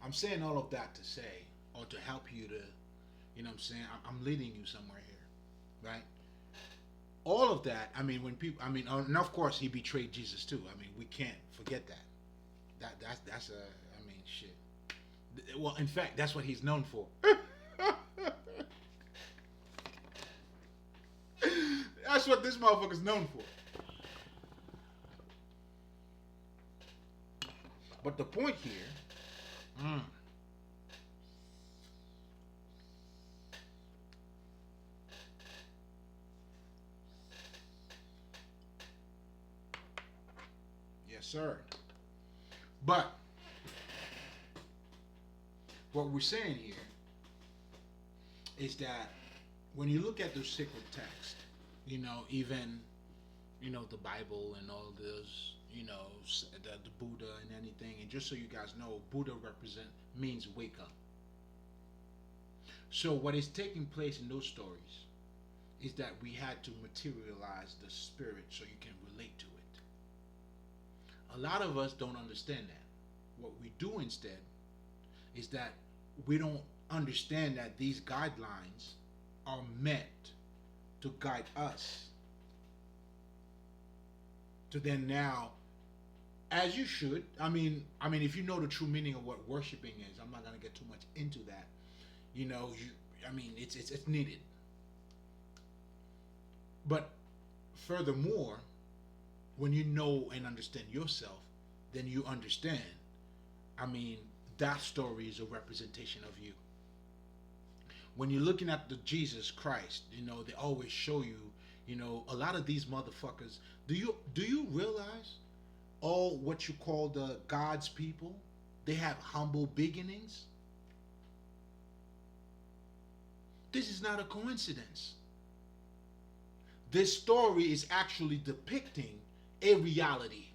I'm saying all of that to say, or to help you to, I'm leading you somewhere here, right? All of that, I mean, and of course he betrayed Jesus too. I mean, we can't forget that. That's shit. Well, in fact, that's what he's known for. That's what this motherfucker's known for. But the point here, yes, sir. But what we're saying here is that when you look at the sacred text, even the Bible and all those, the Buddha and anything, and just so you guys know, Buddha means wake up. So what is taking place in those stories is that we had to materialize the spirit so you can relate to it. A lot of us don't understand that. What we do instead is that we don't understand that these guidelines are meant to guide us to then now, as you should. I mean, if you know the true meaning of what worshiping is, I'm not gonna get too much into that. It's needed. But furthermore, when you know and understand yourself, then you understand. That story is a representation of you. When you're looking at the Jesus Christ, they always show you, a lot of these motherfuckers. Do you realize all what you call the God's people, they have humble beginnings? This is not a coincidence. This story is actually depicting a reality.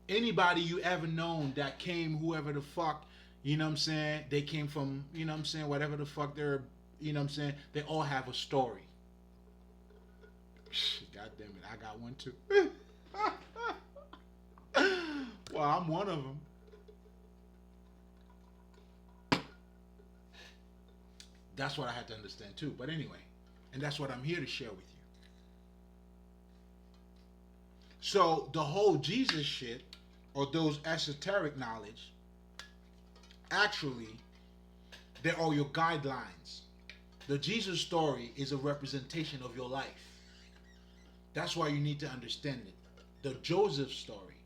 Anybody you ever known that came, whoever the fuck, You know what I'm saying? They came from, you know what I'm saying, whatever the fuck they're, you know what I'm saying? They all have a story. God damn it, I got one too. Well, I'm one of them. That's what I had to understand too. But anyway, and that's what I'm here to share with you. So the whole Jesus shit, or those esoteric knowledge, actually, they're all your guidelines. The Jesus story is a representation of your life. That's why you need to understand it. The Joseph story,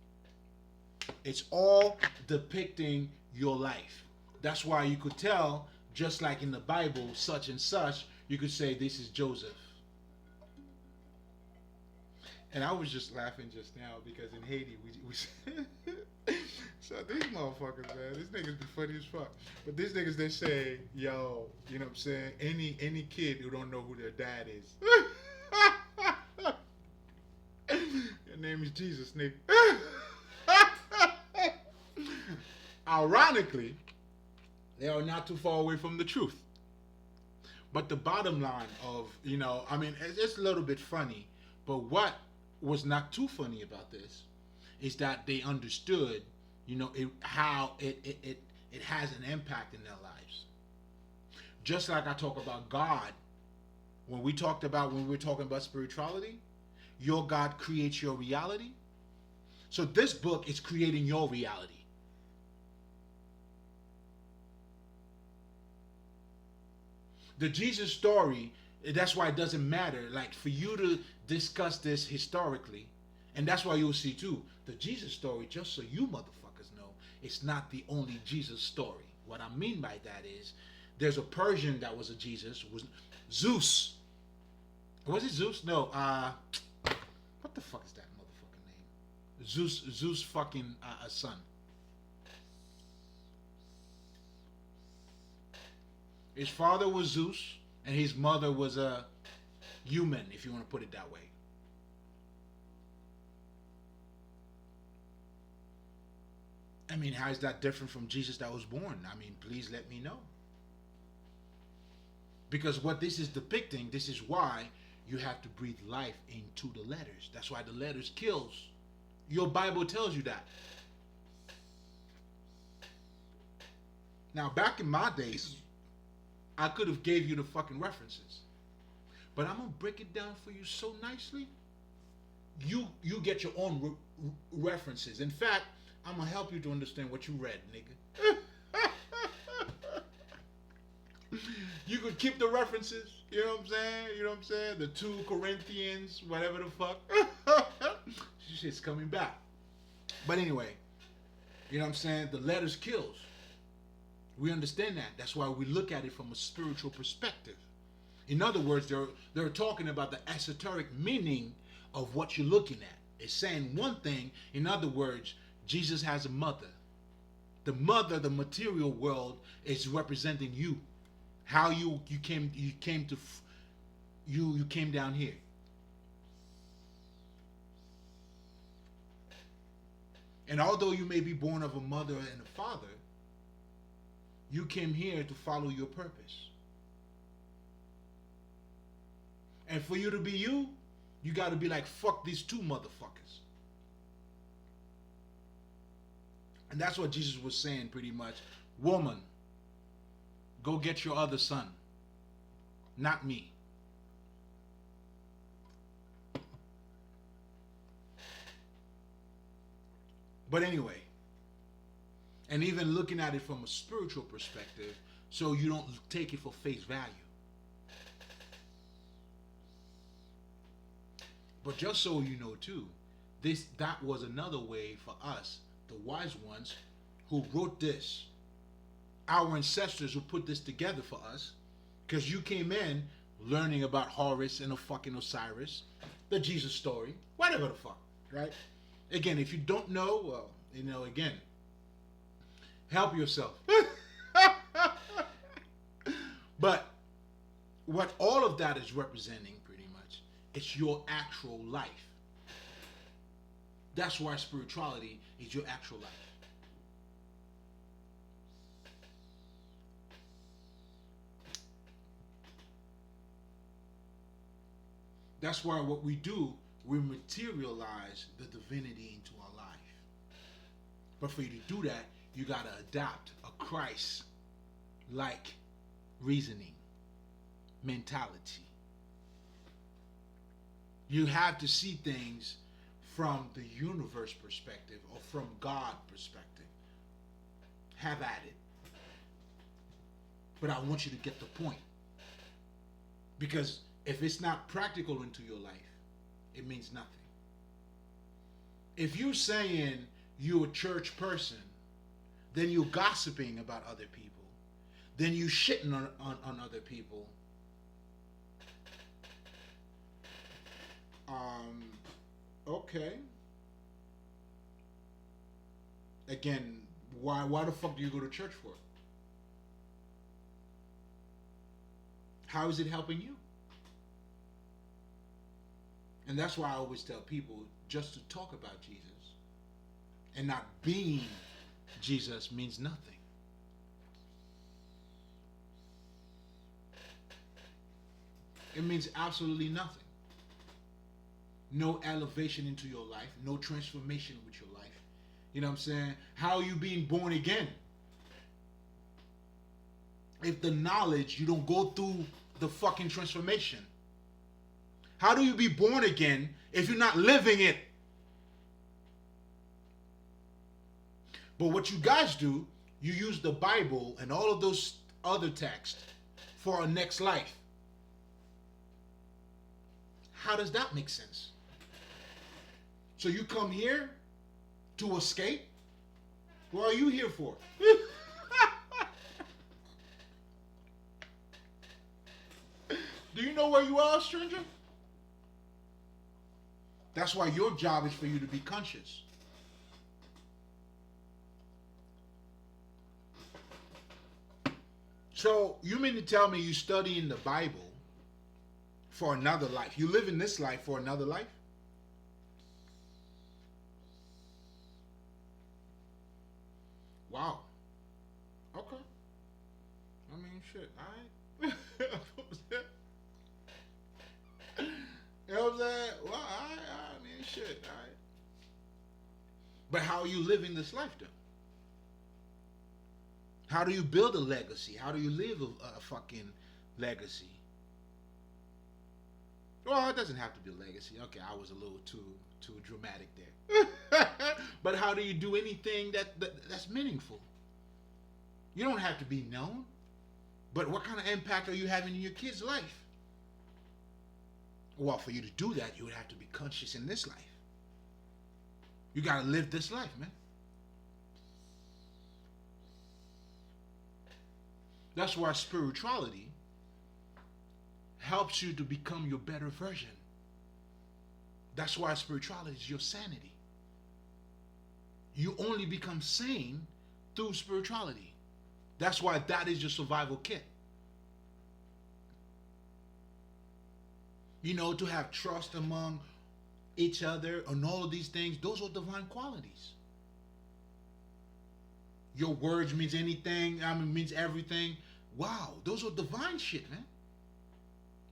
it's all depicting your life. That's why you could tell, just like in the Bible, such and such, you could say this is Joseph. And I was just laughing just now because in Haiti, we so these motherfuckers, man, these niggas be funny as fuck. But these niggas, they say, yo, you know what I'm saying? Any kid who don't know who their dad is. Your name is Jesus, nigga. Ironically, they are not too far away from the truth. But the bottom line of, you know, I mean, it's a little bit funny, but what was not too funny about this is that they understood, you know, how it has an impact in their lives. Just like I talk about God, when we were talking about spirituality, your God creates your reality. So this book is creating your reality. The Jesus story, that's why it doesn't matter. Like, for you to discuss this historically, and that's why you'll see too, the Jesus story, just so you motherfuckers know, it's not the only Jesus story. What I mean by that is, there's a Persian that was a Jesus, was Zeus. Was it Zeus? No, what the fuck is that motherfucking name? Zeus fucking a son. His father was Zeus, and his mother was a human, if you want to put it that way. I mean, how is that different from Jesus that was born? I mean, please let me know. Because what this is depicting, this is why you have to breathe life into the letters. That's why the letters kills. Your Bible tells you that. Now, back in my days, I could have gave you the fucking references. But I'm going to break it down for you so nicely. You get your own references. In fact, I'm going to help you to understand what you read, nigga. You could keep the references, you know what I'm saying? You know what I'm saying? The 2 Corinthians, whatever the fuck. Shit's coming back. But anyway, you know what I'm saying? The letters kills. We understand that. That's why we look at it from a spiritual perspective. In other words, they're talking about the esoteric meaning of what you're looking at. It's saying one thing. In other words, Jesus has a mother. The mother, the material world, is representing you. How you came down here. And although you may be born of a mother and a father, you came here to follow your purpose. And for you to be you, you got to be like, fuck these 2 motherfuckers. And that's what Jesus was saying pretty much. Woman, go get your other son. Not me. But anyway, and even looking at it from a spiritual perspective, so you don't take it for face value. But just so you know too, that was another way for us, the wise ones, who wrote this. Our ancestors who put this together for us, because you came in learning about Horus and a fucking Osiris, the Jesus story, whatever the fuck, right? Again, if you don't know, well, you know, again, help yourself. But what all of that is representing pretty much, it's your actual life. That's why spirituality is your actual life. That's why what we do, we materialize the divinity into our life. But for you to do that, you got to adopt a Christ-like reasoning, mentality. You have to see things from the universe perspective or from God perspective. Have at it. But I want you to get the point. Because if it's not practical into your life, it means nothing. If you're saying you're a church person, then you're gossiping about other people. Then you're shitting on other people. Okay. Again, why the fuck do you go to church for? How is it helping you? And that's why I always tell people, just to talk about Jesus and not being Jesus means nothing. It means absolutely nothing. No elevation into your life, no transformation with your life. You know what I'm saying? How are you being born again? If the knowledge, you don't go through the fucking transformation. How do you be born again if you're not living it? But what you guys do, you use the Bible and all of those other texts for a next life. How does that make sense? So you come here to escape? What are you here for? Do you know where you are, stranger? That's why your job is for you to be conscious. So you mean to tell me you study in the Bible for another life? You live in this life for another life? Wow. Okay. I mean, shit. All right. You know what I'm saying? Well, I mean, shit. All right. But how are you living this life, though? How do you build a legacy? How do you live a fucking legacy? Well, it doesn't have to be a legacy. Okay, I was a little too dramatic there. But how do you do anything that's meaningful? You don't have to be known. But what kind of impact are you having in your kid's life? Well, for you to do that, you would have to be conscious in this life. You got to live this life, man. That's why spirituality helps you to become your better version. That's why spirituality is your sanity. You only become sane through spirituality. That's why that is your survival kit. You know, to have trust among each other and all of these things, those are divine qualities. Your words means anything, means everything. Wow, those are divine shit, man.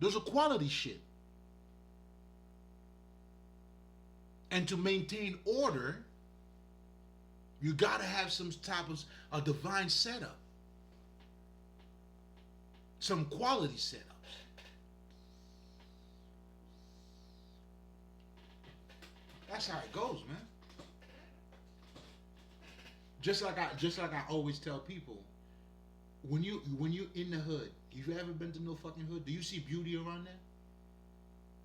Those are quality shit. And to maintain order, you got to have some type of a divine setup. Some quality setups. That's how it goes, man. Just like I always tell people, when you in the hood, you ever been to no fucking hood? Do you see beauty around there?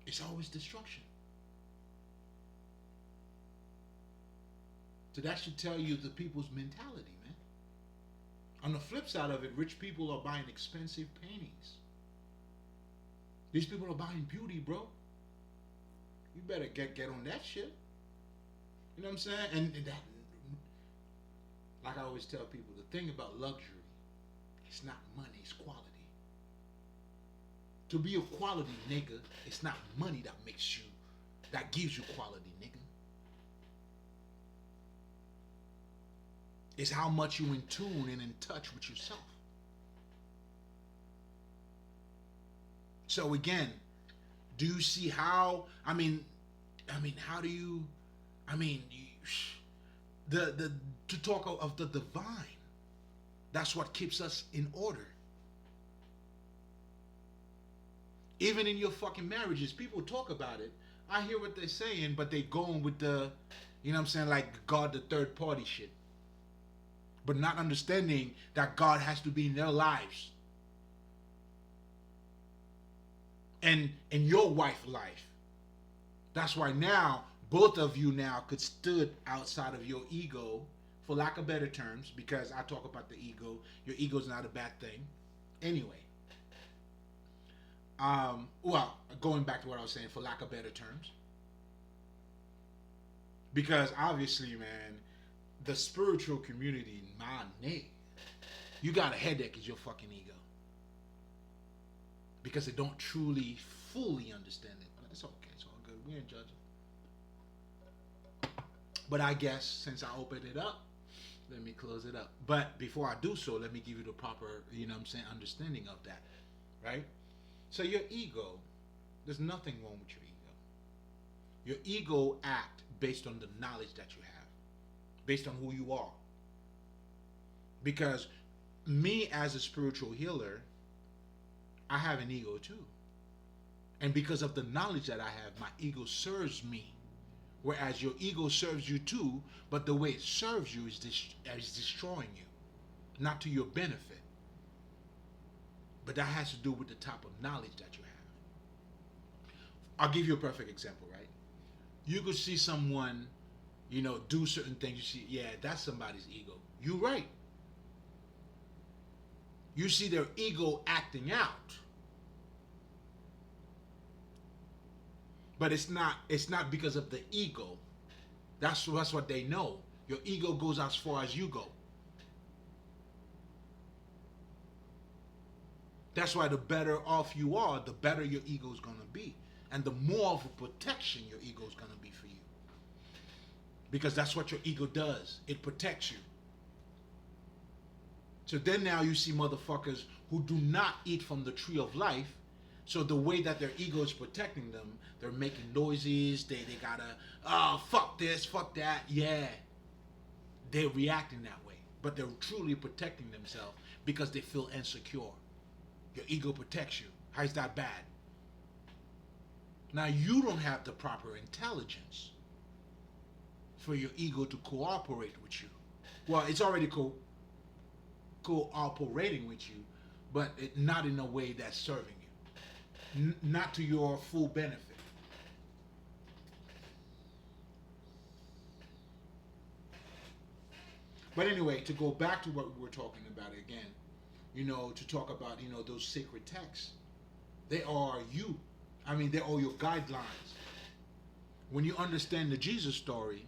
It's always destruction. So that should tell you the people's mentality, man. On the flip side of it, rich people are buying expensive paintings. These people are buying beauty, bro. You better get on that shit. You know what I'm saying? And that, like I always tell people, the thing about luxury, it's not money, it's quality. To be a quality nigga, it's not money that gives you quality, nigga. It's how much you in tune and in touch with yourself. So again, Do you see how? How do you? I mean, the to talk of the divine. That's what keeps us in order. Even in your fucking marriages, people talk about it. I hear what they're saying, but they going with the, you know what I'm saying, like God the third party shit. But not understanding that God has to be in their lives. And in your wife life. That's why now both of you now could stood outside of your ego, for lack of better terms, because I talk about the ego. Your ego is not a bad thing. Anyway. Well, going back to what I was saying, for lack of better terms. Because obviously, man, the spiritual community, man, you got a headache is your fucking ego. Because they don't truly, fully understand it. But it's okay, it's all good. We ain't judging. But I guess since I opened it up, let me close it up. But before I do so, let me give you the proper, you know what I'm saying, understanding of that. Right? So your ego, there's nothing wrong with your ego. Your ego act based on the knowledge that you have, based on who you are. Because me as a spiritual healer, I have an ego too. And because of the knowledge that I have, my ego serves me. Whereas your ego serves you too, but the way it serves you is destroying you, not to your benefit. But that has to do with the type of knowledge that you have. I'll give you a perfect example, right? You could see someone, do certain things. You see, yeah, that's somebody's ego. You're right. You see their ego acting out. But it's not because of the ego. That's what they know. Your ego goes as far as you go. That's why the better off you are, the better your ego is going to be. And the more of a protection your ego is going to be for you. Because that's what your ego does. It protects you. So then now you see motherfuckers who do not eat from the tree of life. So the way that their ego is protecting them, they're making noises, they gotta, fuck this, fuck that, yeah. They're reacting that way. But they're truly protecting themselves because they feel insecure. Your ego protects you. How is that bad? Now you don't have the proper intelligence for your ego to cooperate with you. Well, it's already cooperating with you, but not in a way that's serving you. Not to your full benefit. But anyway, to go back to what we were talking about again, to talk about, those sacred texts. They are you. They are your guidelines. When you understand the Jesus story,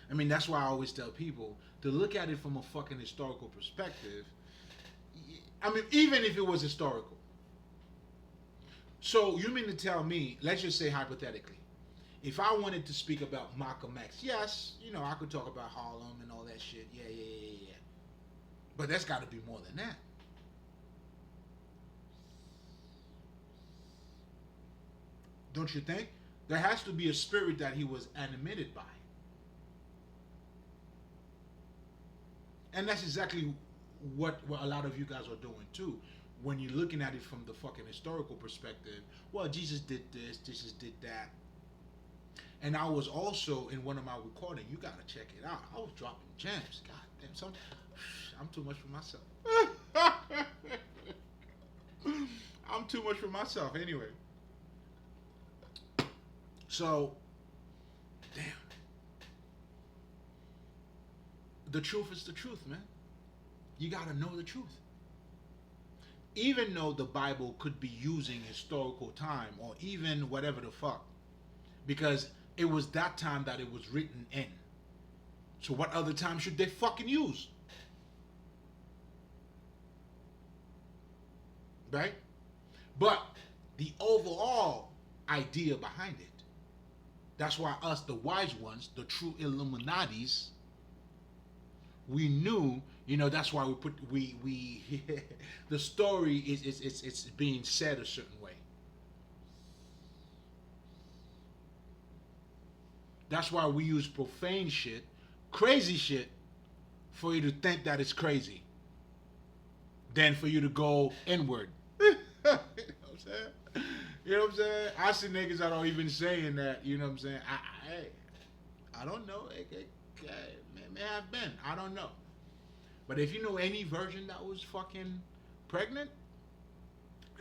that's why I always tell people to look at it from a fucking historical perspective. Even if it was historical. So you mean to tell me, let's just say hypothetically, if I wanted to speak about Malcolm X, yes, I could talk about Harlem and all that shit. Yeah. But that's got to be more than that. Don't you think? There has to be a spirit that he was animated by. And that's exactly what a lot of you guys are doing too. When you're looking at it from the fucking historical perspective, well, Jesus did this, Jesus did that. And I was also in one of my recordings, you gotta check it out. I was dropping gems. God damn, I'm too much for myself. I'm too much for myself anyway. So, damn. The truth is the truth, man. You gotta know the truth. Even though the Bible could be using historical time or even whatever the fuck. Because it was that time that it was written in. So what other time should they fucking use? Right? But the overall idea behind it. That's why us, the wise ones, the true Illuminatis, we knew, that's why we the story is it's being said a certain way. That's why we use profane shit, crazy shit, for you to think that it's crazy, than for you to go inward. You know what I'm saying? You know what I'm saying? I see niggas that are even saying that. You know what I'm saying? I don't know. It may have been. I don't know. But if you know any virgin that was fucking pregnant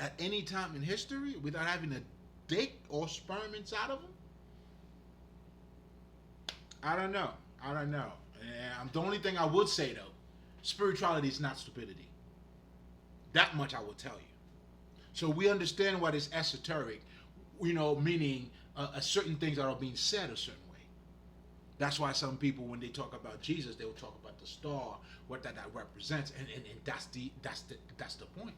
at any time in history without having a dick or sperm inside of them, I don't know. I don't know. And the only thing I would say though, spirituality is not stupidity. That much I will tell you. So we understand what is esoteric, meaning certain things that are being said a certain way. That's why some people, when they talk about Jesus, they will talk about the star, what that represents, and that's the point.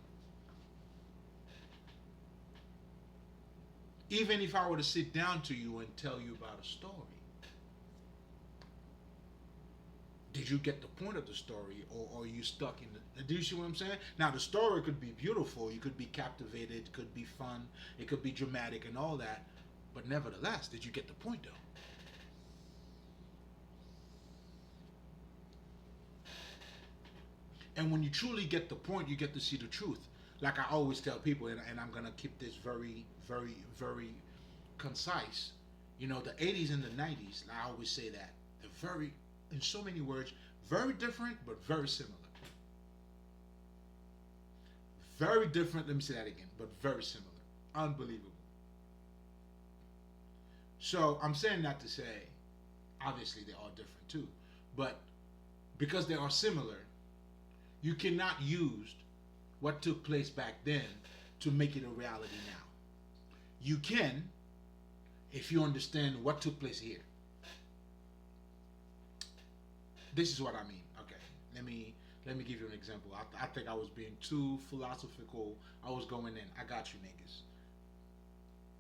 Even if I were to sit down to you and tell you about a story, did you get the point of the story, or are you stuck in the? Do you see what I'm saying? Now the story could be beautiful, you could be captivated, it could be fun, it could be dramatic and all that, but nevertheless, did you get the point though? And when you truly get the point, you get to see the truth. Like I always tell people, and I'm gonna keep this very, very, very concise. The 80s and the 90s, I always say that they're very, in so many words, very different but very similar. Very different, let me say that again, but very similar. Unbelievable. So I'm saying that to say, obviously they are different too, but because they are similar, you cannot use what took place back then to make it a reality now. You can, if you understand what took place here. This is what I mean. Okay, let me give you an example. I think I was being too philosophical. I was going in. I got you, niggas.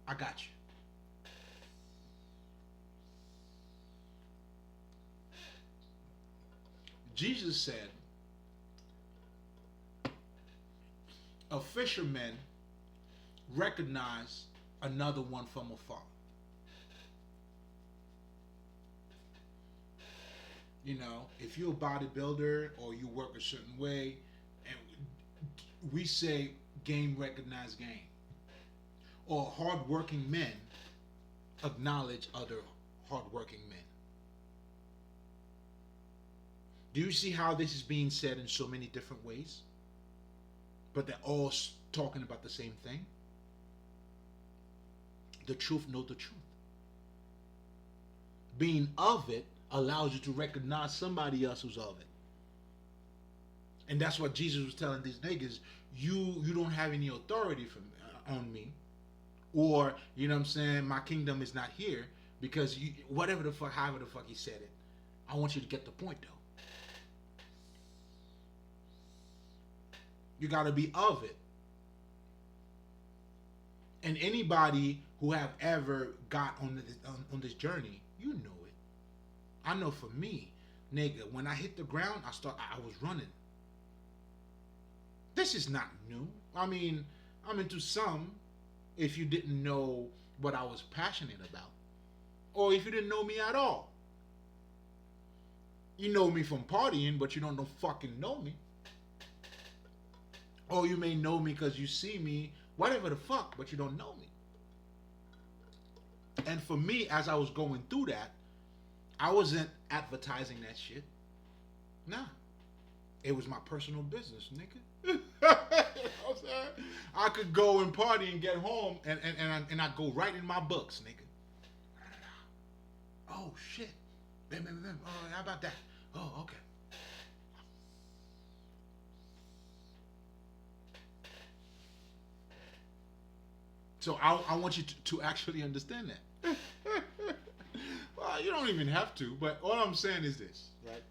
I got you. Jesus said, a fisherman recognized another one from afar. If you're a bodybuilder or you work a certain way, and we say game recognize game, or hardworking men acknowledge other hardworking men. Do you see how this is being said in so many different ways? But they're all talking about the same thing. The truth, know the truth. Being of it allows you to recognize somebody else who's of it. And that's what Jesus was telling these niggas. You don't have any authority on me. Or, you know what I'm saying, my kingdom is not here. Because whatever the fuck, however the fuck he said it, I want you to get the point though. You got to be of it. And anybody who have ever got on this journey, you know it. I know for me, nigga, when I hit the ground, I was running. This is not new. I mean, I'm into some, if you didn't know what I was passionate about. Or if you didn't know me at all. You know me from partying, but you don't fucking know me. Or you may know me because you see me, whatever the fuck, but you don't know me. And for me, as I was going through that, I wasn't advertising that shit. Nah. It was my personal business, nigga. You know what I'm saying? I could go and party and get home and I'd go right in my books, nigga. Oh, shit. Oh, how about that? Oh, okay. So I want you to actually understand that. Well, you don't even have to, but all I'm saying is this, right?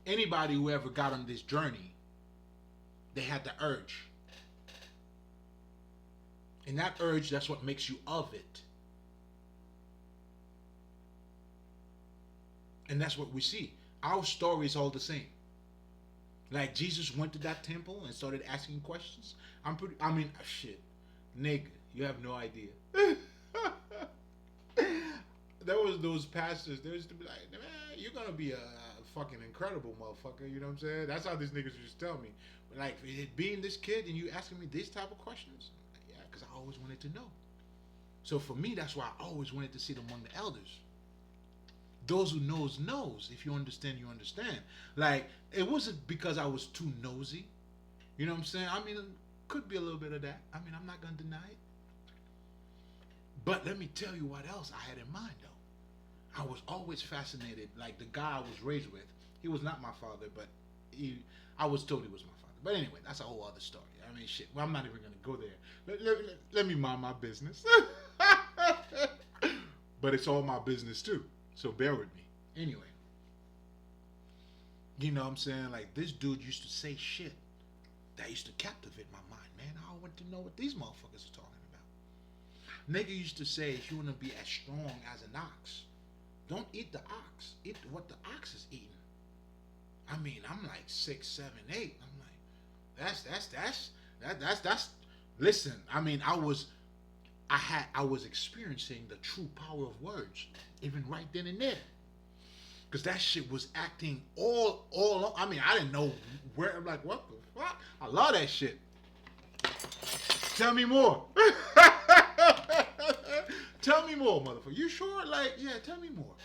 Anybody who ever got on this journey, they had the urge. And that urge, that's what makes you of it. And that's what we see. Our story is all the same. Like Jesus went to that temple and started asking questions. Shit. Nigga, you have no idea. there was those pastors. They used to be like, man, you're gonna be a fucking incredible motherfucker. You know what I'm saying? That's how these niggas used to tell me. Like, being this kid and you asking me these type of questions, like, yeah, because I always wanted to know. So for me, that's why I always wanted to sit among the elders. Those who knows. If you understand, you understand. Like, it wasn't because I was too nosy. You know what I'm saying? I mean, could be a little bit of that. I mean, I'm not gonna deny it. But let me tell you what else I had in mind, though. I was always fascinated. Like, the guy I was raised with, he was not my father, but I was told he was my father. But anyway, that's a whole other story. I mean, shit. Well, I'm not even gonna go there. Let me mind my business. But it's all my business too. So bear with me. Anyway, you know what I'm saying? Like, this dude used to say shit that used to captivate my mind, man. I want to know what these motherfuckers are talking about. Nigga used to say, if you want to be as strong as an ox, don't eat the ox. Eat what the ox is eating. I mean, I'm like 6, 7, 8. I'm like, that's. Listen, I mean, I was experiencing the true power of words, even right then and there. Cause that shit was acting all. I mean, I didn't know where. I'm like, what the fuck? I love that shit. Tell me more. Tell me more, motherfucker. You sure? Like, yeah, tell me more.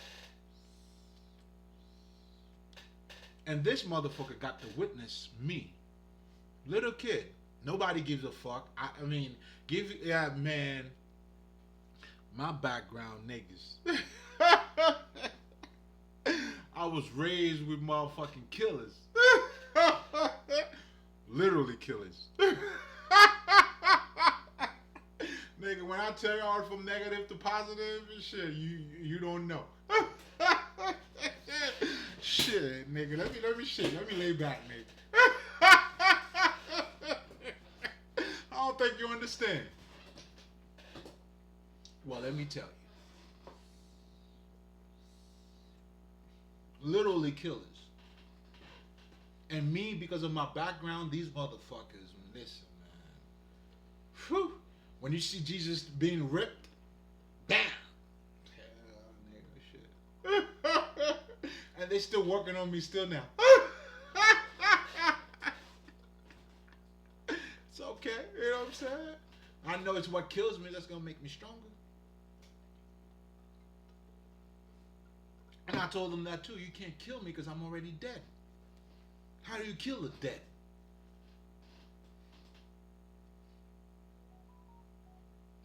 And this motherfucker got to witness me, little kid. Nobody gives a fuck. I mean, yeah, man. My background, niggas. I was raised with motherfucking killers. Literally killers. Nigga, when I tell y'all from negative to positive and shit, you don't know. Shit, nigga. Let me lay back, nigga. I don't think you understand. Well, let me tell you. Literally killers. And me, because of my background, these motherfuckers, listen, man. Whew. When you see Jesus being ripped, bam! Hell, nigga, shit. And they still working on me still now. It's okay, you know what I'm saying? I know it's what kills me that's gonna make me stronger. And I told them that too. You can't kill me because I'm already dead. How do you kill the dead?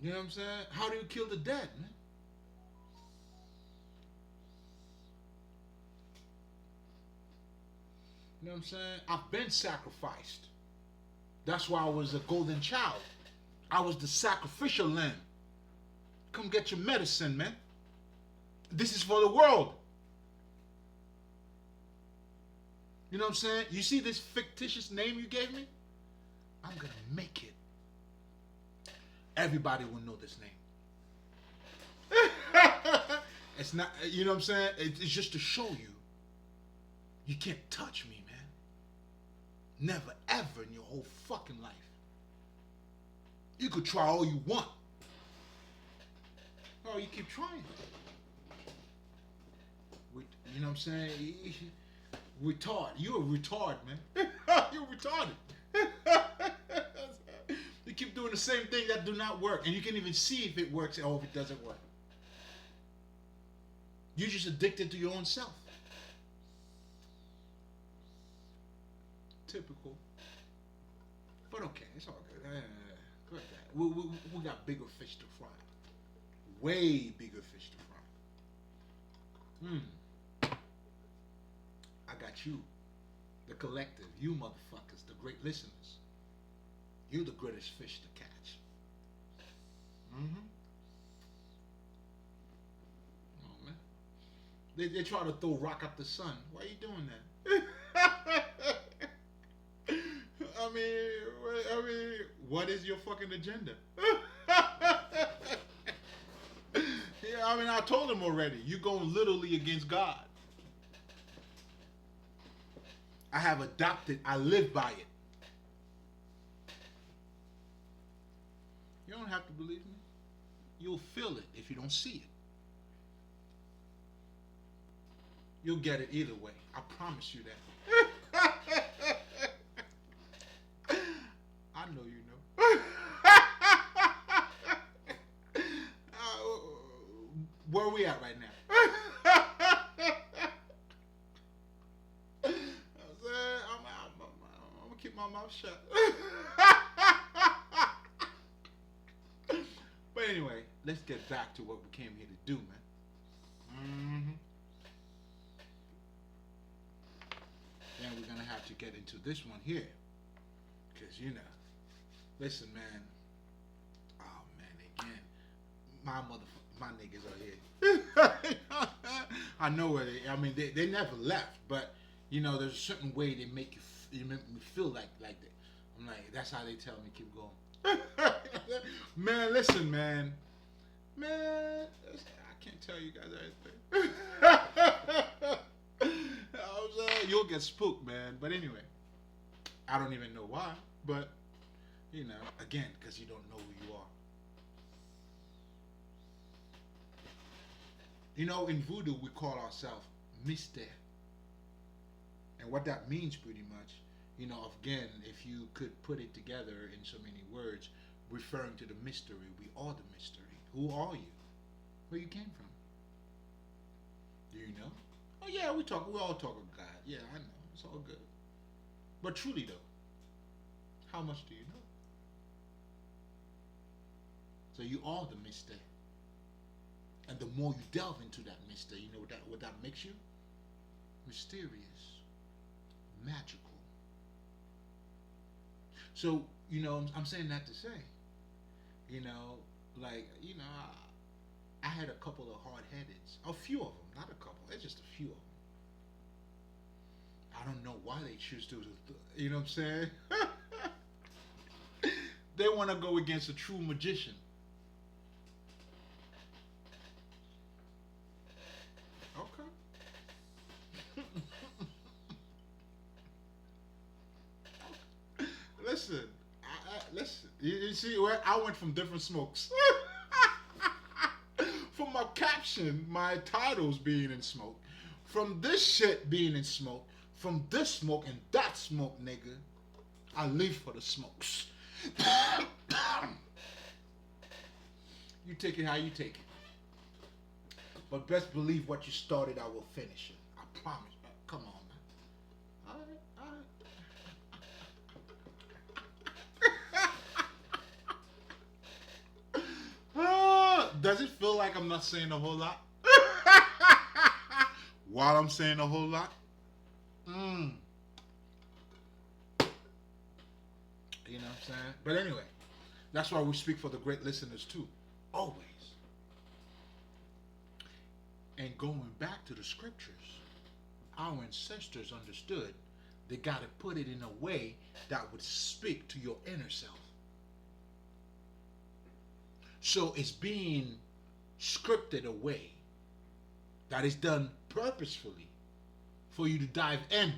You know what I'm saying? How do you kill the dead, man? You know what I'm saying? I've been sacrificed. That's why I was a golden child. I was the sacrificial lamb. Come get your medicine, man. This is for the world. You know what I'm saying? You see this fictitious name you gave me? I'm going to make it. Everybody will know this name. It's not, you know what I'm saying? It's just to show you. You can't touch me, man. Never, ever in your whole fucking life. You could try all you want. Oh, you keep trying. You know what I'm saying? Retard. You're a retard, man. You're retarded. You keep doing the same thing that do not work. And you can even see if it works or if it doesn't work. You're just addicted to your own self. Typical. But okay, it's all good. Look at that. We got bigger fish to fry. Way bigger fish to fry. I got you, the collective, you motherfuckers, the great listeners. You're the greatest fish to catch. Oh, man. They try to throw rock up the sun. Why are you doing that? I mean, what is your fucking agenda? Yeah, I mean, I told him already. You're going literally against God. I have adopted. I live by it. You don't have to believe me. You'll feel it if you don't see it. You'll get it either way. I promise you that. I know you know. Where are we at right now? I'm gonna keep my mouth shut. But anyway, let's get back to what we came here to do, man. Then we're gonna have to get into this one here, cause listen, man. Oh man, again, my niggas are here. I know where they. I mean, they never left, but there's a certain way they make you make me feel like that. I'm like, that's how they tell me keep going. Man, listen, man, I can't tell you guys everything. You'll get spooked, man. But anyway, I don't even know why, but again, because you don't know who you are. In voodoo, we call ourselves Mister. And what that means pretty much, again, if you could put it together in so many words, referring to the mystery, we are the mystery. Who are you? Where you came from? Do you know? Oh yeah, we all talk of God. Yeah, I know. It's all good. But truly though, how much do you know? So you are the mystery. And the more you delve into that mystery, you know what that makes you? Mysterious. Magical. So, I'm saying that to say, I had a couple of hard-headeds. A few of them, not a couple. It's just a few of them. I don't know why they choose to, you know what I'm saying? They want to go against a true magician. Listen, listen. You see where I went from different smokes. From my caption, my titles being in smoke, from this shit being in smoke, from this smoke and that smoke, nigga, I live for the smokes. You take it how you take it. But best believe what you started, I will finish it. I promise. Come on, man. All right. Does it feel like I'm not saying a whole lot? While I'm saying a whole lot? You know what I'm saying? But anyway, that's why we speak for the great listeners too. Always. And going back to the scriptures, our ancestors understood they got to put it in a way that would speak to your inner self. So it's being scripted away that is done purposefully for you to dive in.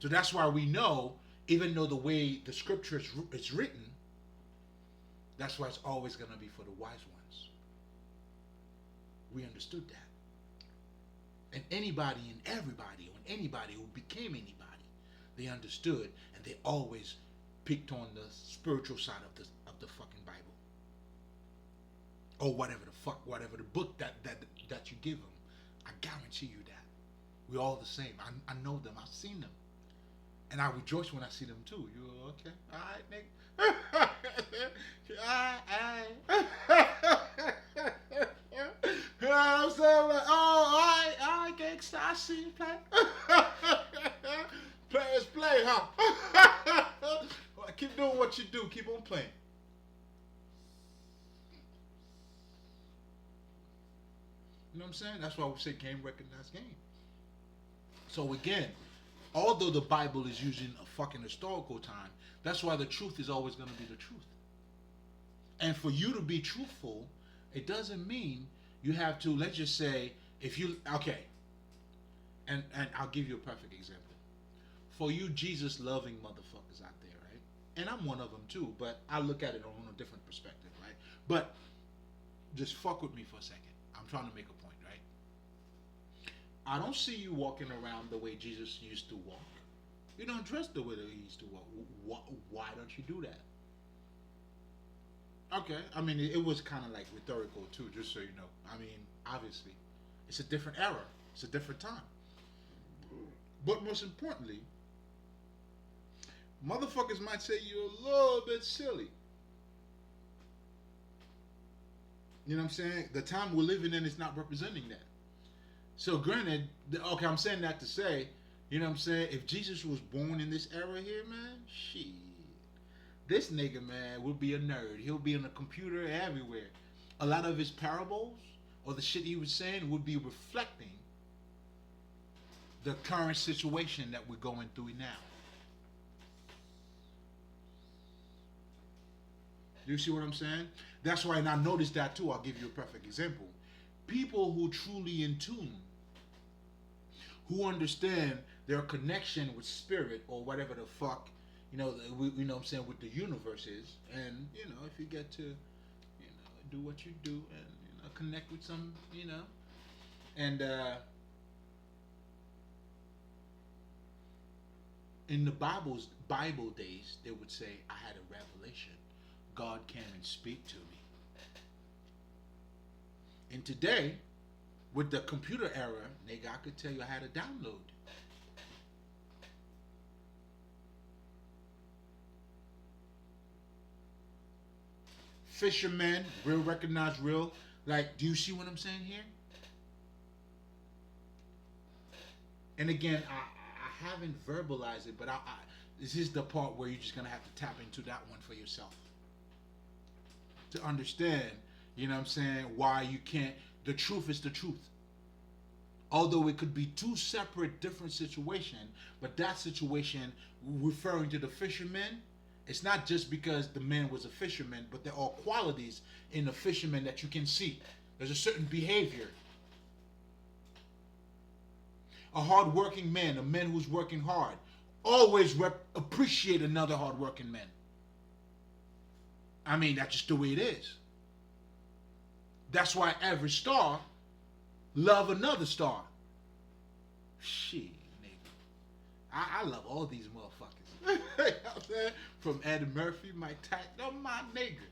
So that's why we know, even though the way the scripture is written, that's why it's always going to be for the wise ones. We understood that. And anybody and everybody, or anybody who became anybody, they understood, and they always picked on the spiritual side of the fucking Bible, or whatever the book that you give them. I guarantee you that we're all the same. I know them. I've seen them, and I rejoice when I see them too. You okay? All right, nigga. All right. You know what I'm saying? Like, oh, all right, gangsta. I see you play. Players play, huh? Keep doing what you do. Keep on playing. You know what I'm saying? That's why we say game recognized game. So again, although the Bible is using a fucking historical time, that's why the truth is always going to be the truth. And for you to be truthful, it doesn't mean you have to, let's just say, if you, okay, and I'll give you a perfect example. For you Jesus-loving motherfuckers out there, right? And I'm one of them too, but I look at it on a different perspective, right? But just fuck with me for a second. I'm trying to make a point, right? I don't see you walking around the way Jesus used to walk. You don't dress the way that he used to walk. Why don't you do that? Okay, I mean, it was kind of like rhetorical too, just so you know. I mean, obviously, it's a different era, it's a different time. But most importantly, motherfuckers might say you're a little bit silly. You know what I'm saying? The time we're living in is not representing that. So, granted, okay, I'm saying that to say, you know what I'm saying? If Jesus was born in this era here, man, shit. This nigga, man, will be a nerd. He'll be in a computer everywhere. A lot of his parables or the shit he was saying would be reflecting the current situation that we're going through now. Do you see what I'm saying? That's why, and I noticed that too. I'll give you a perfect example. People who truly in tune, who understand their connection with spirit or whatever the fuck, you know what I'm saying, with the universe is, and you know, if you get to, do what you do and connect with some, and in the Bible days, they would say, I had a revelation. God came and speak to me. And today, with the computer era, nigga, I could tell you I had a download. Fishermen, real recognized real. Like, do you see what I'm saying here? And again, I haven't verbalized it, but this is the part where you're just going to have to tap into that one for yourself. To understand, you know what I'm saying, why you can't, the truth is the truth. Although it could be two separate, different situations, but that situation, referring to the fishermen, it's not just because the man was a fisherman, but there are qualities in the fisherman that you can see. There's a certain behavior. A hard-working man, a man who's working hard, always appreciate another hard-working man. I mean, that's just the way it is. That's why every star love another star. Shit, nigga. I love all these motherfuckers. You know what I'm saying? From Eddie Murphy, Mike Tyson, they're my nigga.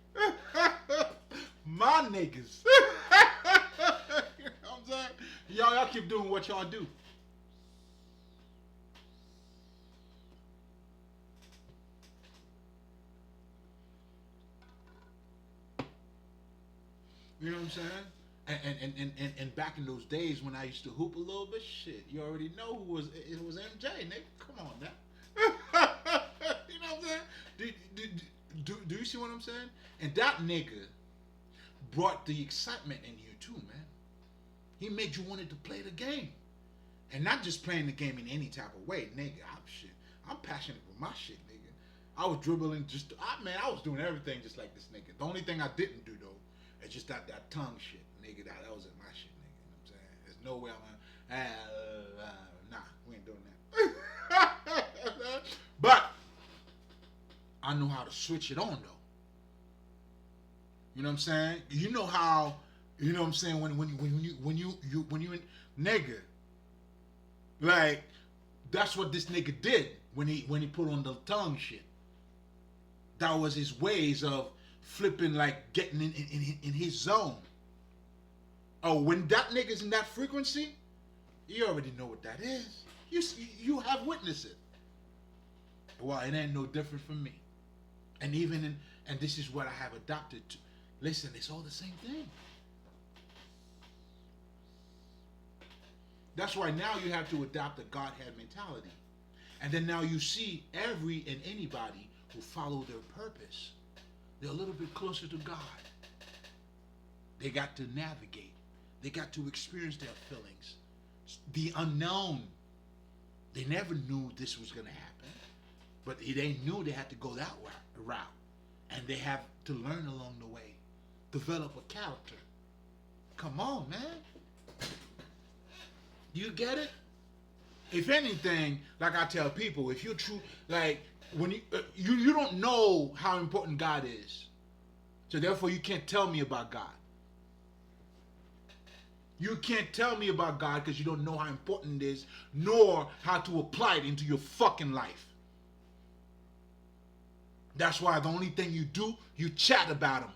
My niggas. You know what I'm saying? Y'all keep doing what y'all do. You know what I'm saying? And back in those days when I used to hoop a little bit, shit, you already know who was it was MJ, nigga. Come on now. You know what I'm saying? Do you see what I'm saying? And that nigga brought the excitement in you too, man. He made you wanted to play the game. And not just playing the game in any type of way, nigga. I'm passionate with my shit, nigga. I was dribbling I was doing everything just like this nigga. The only thing I didn't do though, it's just that tongue shit, nigga. That wasn't my shit, nigga. You know what I'm saying? There's no way nah, we ain't doing that. But I know how to switch it on though. You know what I'm saying? You know how? You know what I'm saying? When you in nigga, like that's what this nigga did when he put on the tongue shit. That was his ways of flipping, like getting in his zone. Oh, when that nigga's in that frequency, you already know what that is. You have witnessed it. Well, it ain't no different from me. And and this is what I have adopted to. Listen, it's all the same thing. That's why now you have to adopt a Godhead mentality. And then now you see every and anybody who follow their purpose, they're a little bit closer to God. They got to navigate. They got to experience their feelings. The unknown. They never knew this was going to happen. But they knew they had to go that route. And they have to learn along the way. Develop a character. Come on, man. You get it? If anything, like I tell people, if you're true, like when you don't know how important God is, so therefore you can't tell me about God. You can't tell me about God because you don't know how important it is, nor how to apply it into your fucking life. That's why the only thing you do, you chat about him.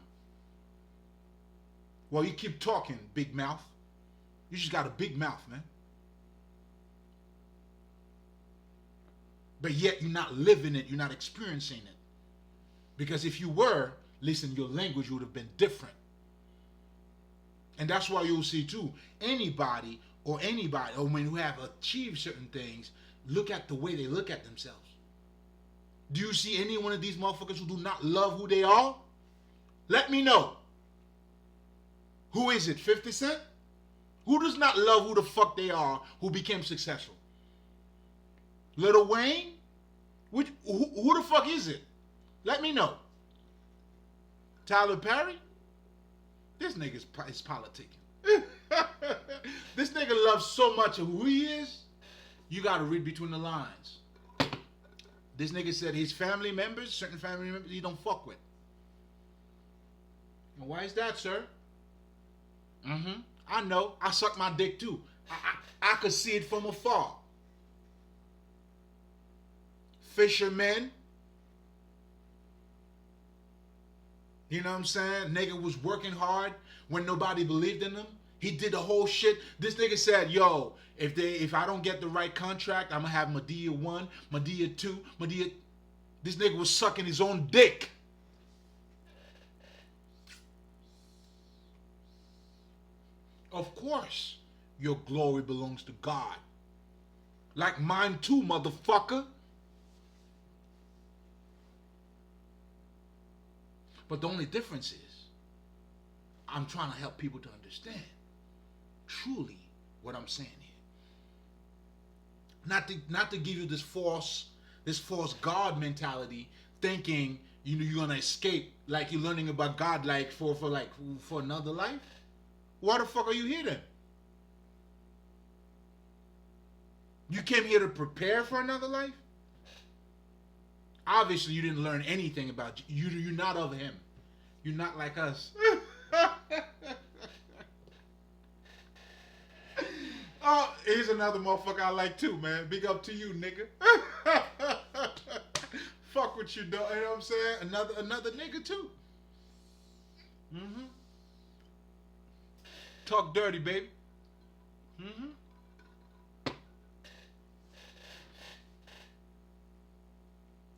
Well, you keep talking, big mouth. You just got a big mouth, man. But yet you're not living it, you're not experiencing it. Because if you were, listen, your language would have been different. And that's why you'll see too, anybody, or when who have achieved certain things, look at the way they look at themselves. Do you see any one of these motherfuckers who do not love who they are? Let me know. Who is it? 50 Cent? Who does not love who the fuck they are who became successful? Lil Wayne? Who the fuck is it? Let me know. Tyler Perry? This nigga is politicking. This nigga loves so much of who he is, you gotta read between the lines. This nigga said his family members, certain family members, he don't fuck with. And why is that, sir? I know. I suck my dick too. I could see it from afar. Fishermen. You know what I'm saying? Nigga was working hard when nobody believed in him. He did the whole shit. This nigga said, yo, if I don't get the right contract, I'm gonna have Medea 1, Medea 2, Medea. This nigga was sucking his own dick. Of course, your glory belongs to God. Like mine too, motherfucker. But the only difference is, I'm trying to help people to understand truly what I'm saying here. Not to give you this false God mentality, thinking you're gonna escape like you're learning about God like for another life. Why the fuck are you here then? You came here to prepare for another life? Obviously, you didn't learn anything about you. You're not of him. You're not like us. Oh, here's another motherfucker I like too, man. Big up to you, nigga. Fuck what you do. You know what I'm saying? Another nigga too. Talk dirty, baby.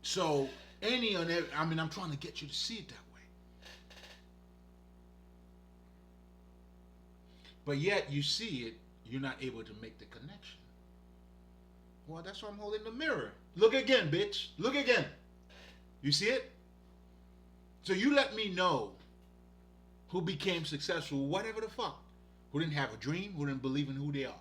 So I'm trying to get you to see it that way. But yet you see it, you're not able to make the connection. Well, that's why I'm holding the mirror. Look again, bitch. Look again. You see it? So you let me know who became successful, whatever the fuck. Who didn't have a dream, who didn't believe in who they are.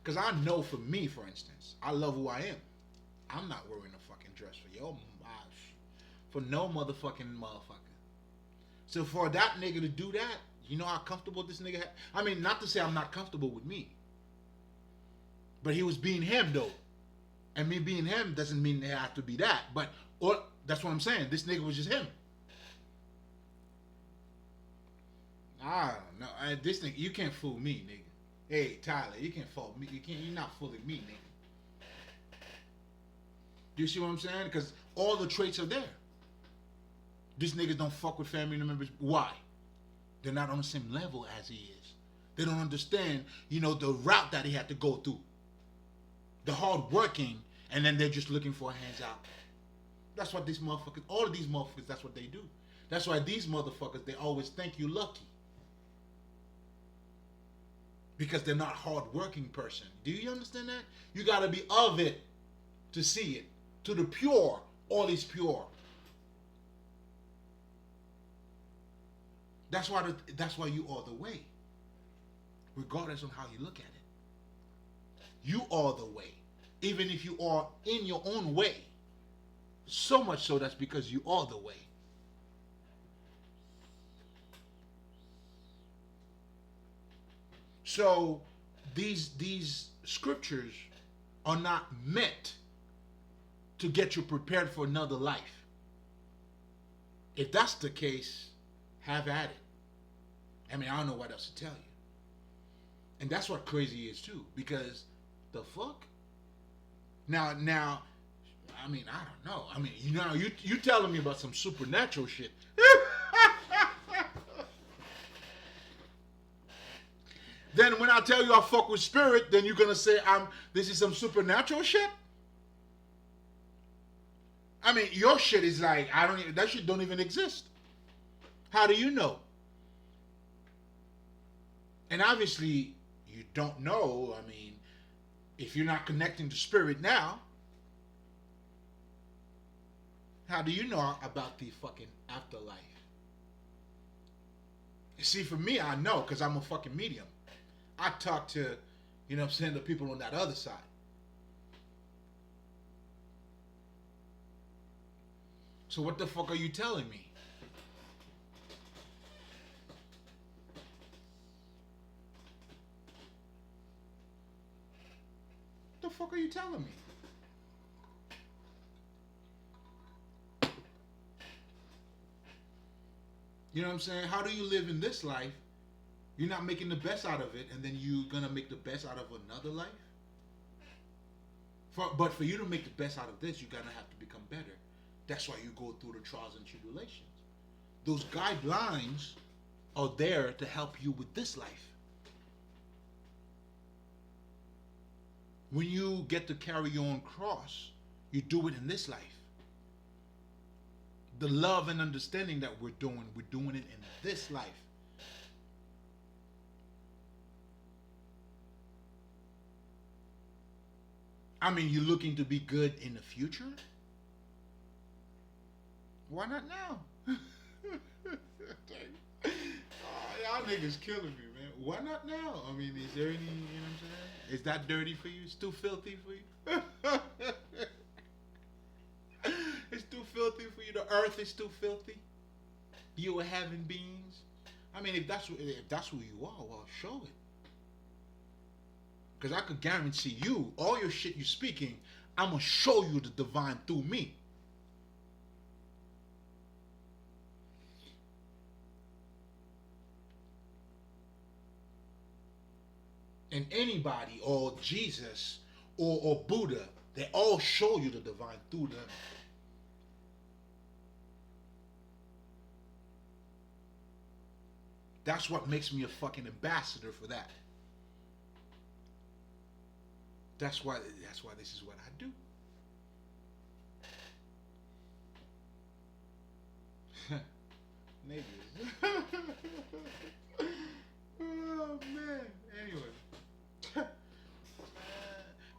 Because I know for me, for instance, I love who I am. I'm not wearing a fucking dress for no motherfucking motherfucker. So for that nigga to do that, you know how comfortable this nigga had? I mean, not to say I'm not comfortable with me. But he was being him though. And me being him doesn't mean they have to be that. Or that's what I'm saying. This nigga was just him. I don't know. This nigga, you can't fool me, nigga. Hey, Tyler, you can't fool me. You're not fooling me, nigga. Do you see what I'm saying? Because all the traits are there. These niggas don't fuck with family members. Why? They're not on the same level as he is. They don't understand, the route that he had to go through. The hard working, and then they're just looking for a hands out. That's what these motherfuckers, all of these motherfuckers, that's what they do. That's why these motherfuckers, they always think you lucky. Because they're not hard-working person. Do you understand that? You got to be of it to see it. To the pure, all is pure. That's why you are the way. Regardless of how you look at it. You are the way. Even if you are in your own way. So much so that's because you are the way. So these scriptures are not meant to get you prepared for another life. If that's the case, have at it. I mean, I don't know what else to tell you. And that's what crazy is too, because the fuck. Now, I mean, I don't know. I mean, you telling me about some supernatural shit. Then when I tell you I fuck with spirit, then you're gonna say this is some supernatural shit. I mean, your shit is like that shit don't even exist. How do you know? And obviously you don't know. I mean, if you're not connecting to spirit now, how do you know about the fucking afterlife? See, for me, I know because I'm a fucking medium. I talk to, you know what I'm saying, the people on that other side. So what the fuck are you telling me? What the fuck are you telling me? You know what I'm saying? How do you live in this life? You're not making the best out of it, and then you're gonna make the best out of another life? But for you to make the best out of this, you're gonna have to become better. That's why you go through the trials and tribulations. Those guidelines are there to help you with this life. When you get to carry your own cross, you do it in this life. The love and understanding that we're doing it in this life. I mean, you're looking to be good in the future? Why not now? Oh, y'all niggas killing me, man. Why not now? I mean, is there any, you know what I'm saying? Is that dirty for you? It's too filthy for you? It's too filthy for you. The earth is too filthy. You are having beings. I mean, if that's who you are, well, show it. Because I could guarantee you, all your shit you speaking, I'm going to show you the divine through me. And anybody, or Jesus, or Buddha, they all show you the divine through them. That's what makes me a fucking ambassador for that. That's why this is what I do. Niggas. Oh man. Anyway.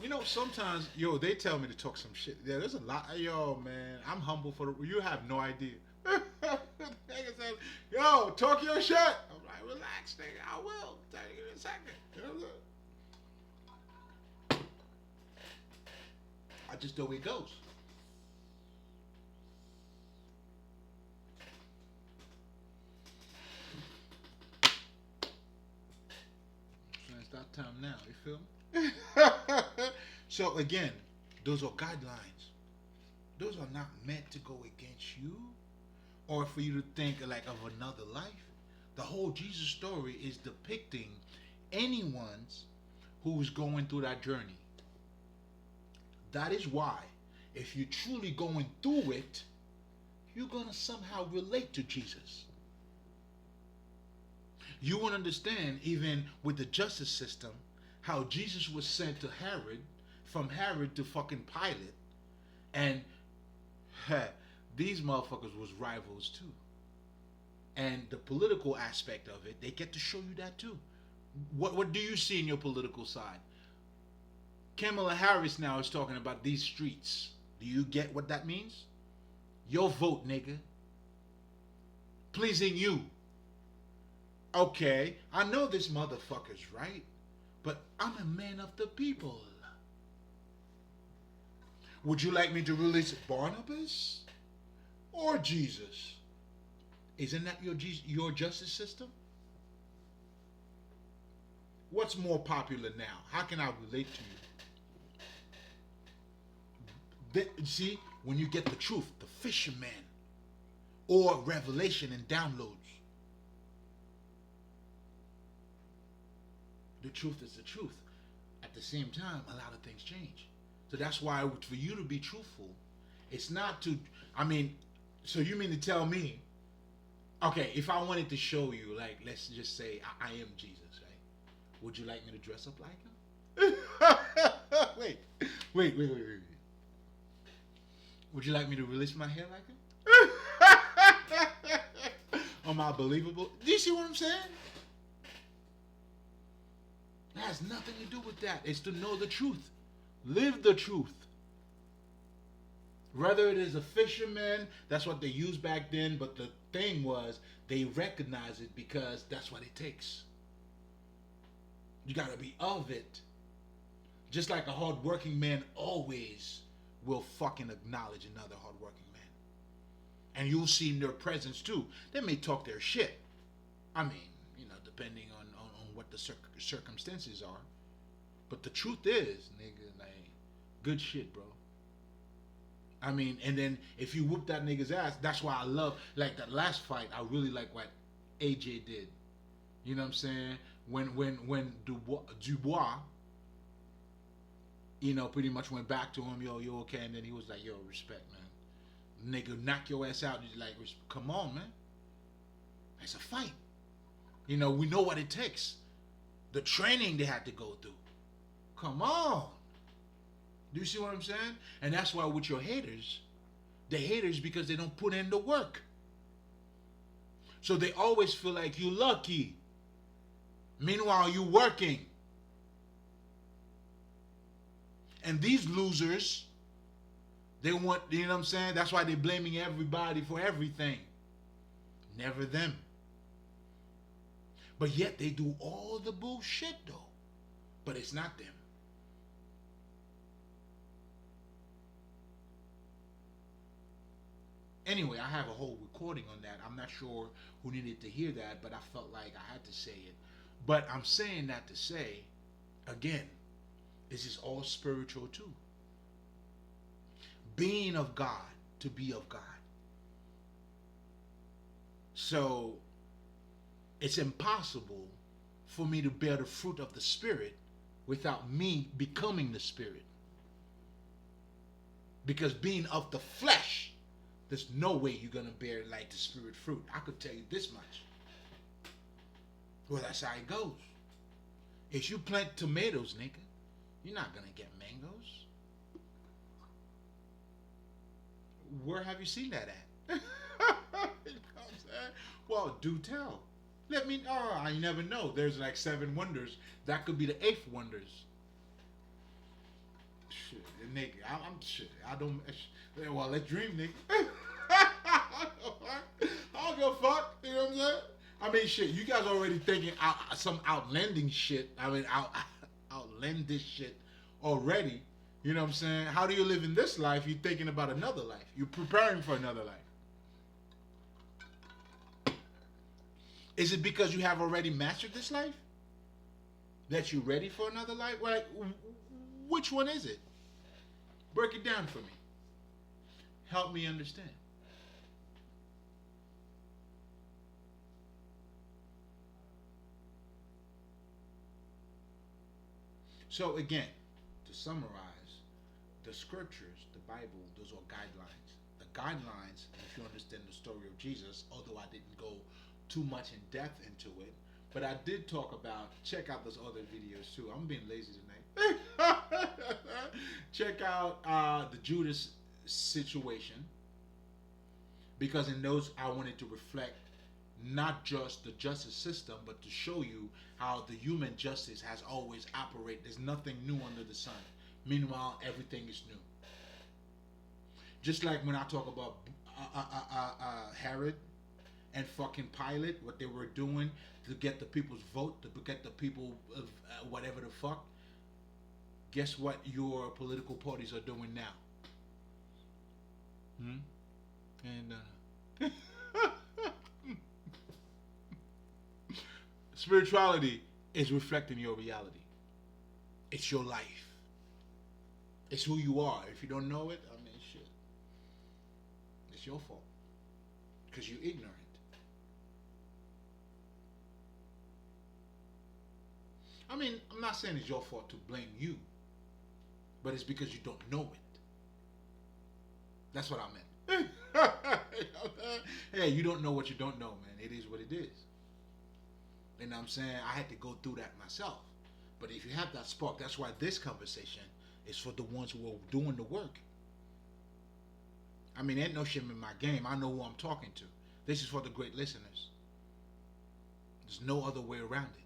You know, sometimes, they tell me to talk some shit. Yeah, there's a lot. Yo, man, I'm humble you have no idea. Nigga said, yo, talk your shit. I'm like, relax, nigga. I will. Give me a second. You know what I'm saying? I just know where it goes. So it's that time now. You feel me? So again, those are guidelines. Those are not meant to go against you, or for you to think like of another life. The whole Jesus story is depicting anyone's who's going through that journey. That is why, if you're truly going through it, you're going to somehow relate to Jesus. You won't understand, even with the justice system, how Jesus was sent to Herod, from Herod to fucking Pilate, and these motherfuckers was rivals too. And the political aspect of it, they get to show you that too. What do you see in your political side? Kamala Harris now is talking about these streets. Do you get what that means? Your vote, nigga. Pleasing you. Okay, I know this motherfucker's right, but I'm a man of the people. Would you like me to release Barnabas or Jesus? Isn't that your justice system? What's more popular now? How can I relate to you? See, when you get the truth, the fisherman or revelation and downloads. The truth is the truth. At the same time, a lot of things change. So that's why for you to be truthful, it's not to, I mean, so you mean to tell me, okay, if I wanted to show you, like, let's just say I am Jesus, right? Would you like me to dress up like him? Wait. Would you like me to release my hair like him? Am I believable? Do you see what I'm saying? It has nothing to do with that. It's to know the truth. Live the truth. Whether it is a fisherman, that's what they used back then, but the thing was they recognize it because that's what it takes. You gotta be of it. Just like a hardworking man always will fucking acknowledge another hardworking man. And you'll see in their presence too. They may talk their shit. I mean, depending on what the circumstances are. But the truth is, nigga, like, good shit, bro. I mean, and then if you whoop that nigga's ass, that's why I love, like, that last fight, I really like what AJ did. You know what I'm saying? When Dubois, pretty much went back to him, yo, you okay? And then he was like, yo, respect, man. Nigga, knock your ass out. He's like, come on, man. It's a fight. We know what it takes. The training they had to go through. Come on. Do you see what I'm saying? And that's why with your haters, they're haters because they don't put in the work. So they always feel like you're lucky. Meanwhile, you're working. And these losers, they want, you know what I'm saying? That's why they're blaming everybody for everything. Never them. But yet they do all the bullshit though. But it's not them. Anyway, I have a whole recording on that. I'm not sure who needed to hear that, but I felt like I had to say it. But I'm saying that to say, again, this is all spiritual too. Being of God, to be of God. So, it's impossible for me to bear the fruit of the Spirit without me becoming the Spirit. Because being of the flesh, there's no way you're going to bear like the Spirit fruit. I could tell you this much. Well, that's how it goes. If you plant tomatoes, nigga, you're not going to get mangoes. Where have you seen that at? You know what I'm saying? Well, do tell. Let me, I never know. There's like 7 wonders. That could be the 8th wonders. Shit, nigga, I'm shit. I don't, well, let's dream, nigga. I don't give a fuck. You know what I'm saying? I mean, shit, you guys already thinking some outlandish shit. I mean, outlandish shit already. You know what I'm saying? How do you live in this life? You're thinking about another life. You're preparing for another life. Is it because you have already mastered this life? That you're ready for another life? Like, which one is it? Break it down for me. Help me understand. So again, to summarize, the scriptures, the Bible, those are guidelines. The guidelines, if you understand the story of Jesus, although I didn't go too much in depth into it, but I did talk about, check out those other videos too. I'm being lazy tonight. Check out the Judas situation, because in those I wanted to reflect not just the justice system, but to show you how the human justice has always operated. There's nothing new under the sun. Meanwhile, everything is new. Just like when I talk about Herod and fucking Pilate, what they were doing to get the people's vote, to get the people of whatever the fuck. Guess what your political parties are doing now? And spirituality is reflecting your reality. It's your life. It's who you are. If you don't know it, I mean, shit. It's your fault. because you're ignorant. I mean, I'm not saying it's your fault to blame you, but it's because you don't know it. That's what I meant. Hey, you don't know what you don't know, man. It is what it is. You know what I'm saying? I had to go through that myself. But if you have that spark, that's why this conversation is for the ones who are doing the work. I mean, ain't no shame in my game. I know who I'm talking to. This is for the great listeners. There's no other way around it.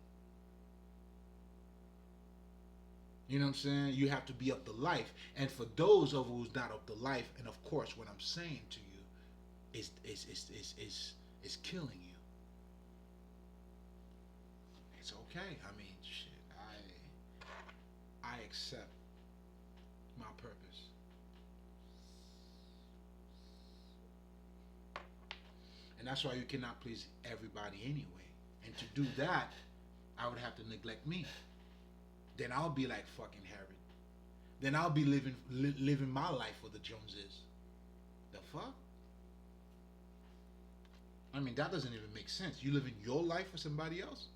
You know what I'm saying? You have to be up to life. And for those of who's not up to life, and of course what I'm saying to you is killing you. It's okay. I mean, shit. I accept my purpose. And that's why you cannot please everybody anyway. And to do that, I would have to neglect me. Then I'll be like fucking Herod. Then I'll be living my life for the Joneses. The fuck? I mean, that doesn't even make sense. You living your life for somebody else?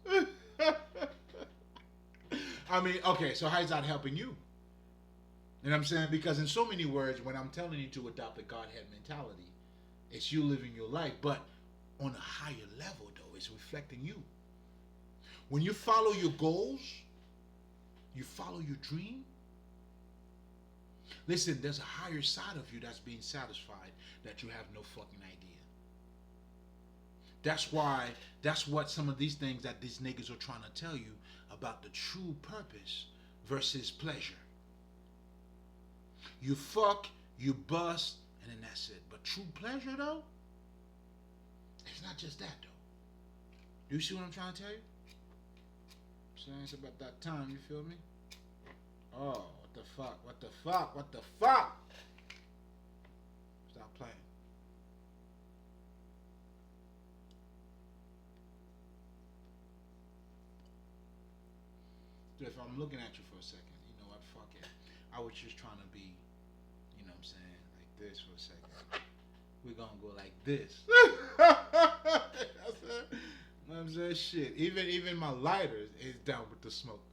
I mean, okay, so how's that helping you? You know what I'm saying? Because in so many words, when I'm telling you to adopt a Godhead mentality, it's you living your life. But on a higher level, though, it's reflecting you. When you follow your goals, you follow your dream. Listen, there's a higher side of you that's being satisfied that you have no fucking idea. That's what some of these things that these niggas are trying to tell you about the true purpose versus pleasure. You fuck, you bust, and then that's it. But true pleasure, though, it's not just that, though. Do you see what I'm trying to tell you? So it's about that time, you feel me? Oh, what the fuck? What the fuck? What the fuck? Stop playing. So if I'm looking at you for a second, you know what? Fuck it. I was just trying to be, you know what I'm saying, like this for a second. We're gonna go like this. You know what I'm saying? Shit. Even my lighter is down with the smoke.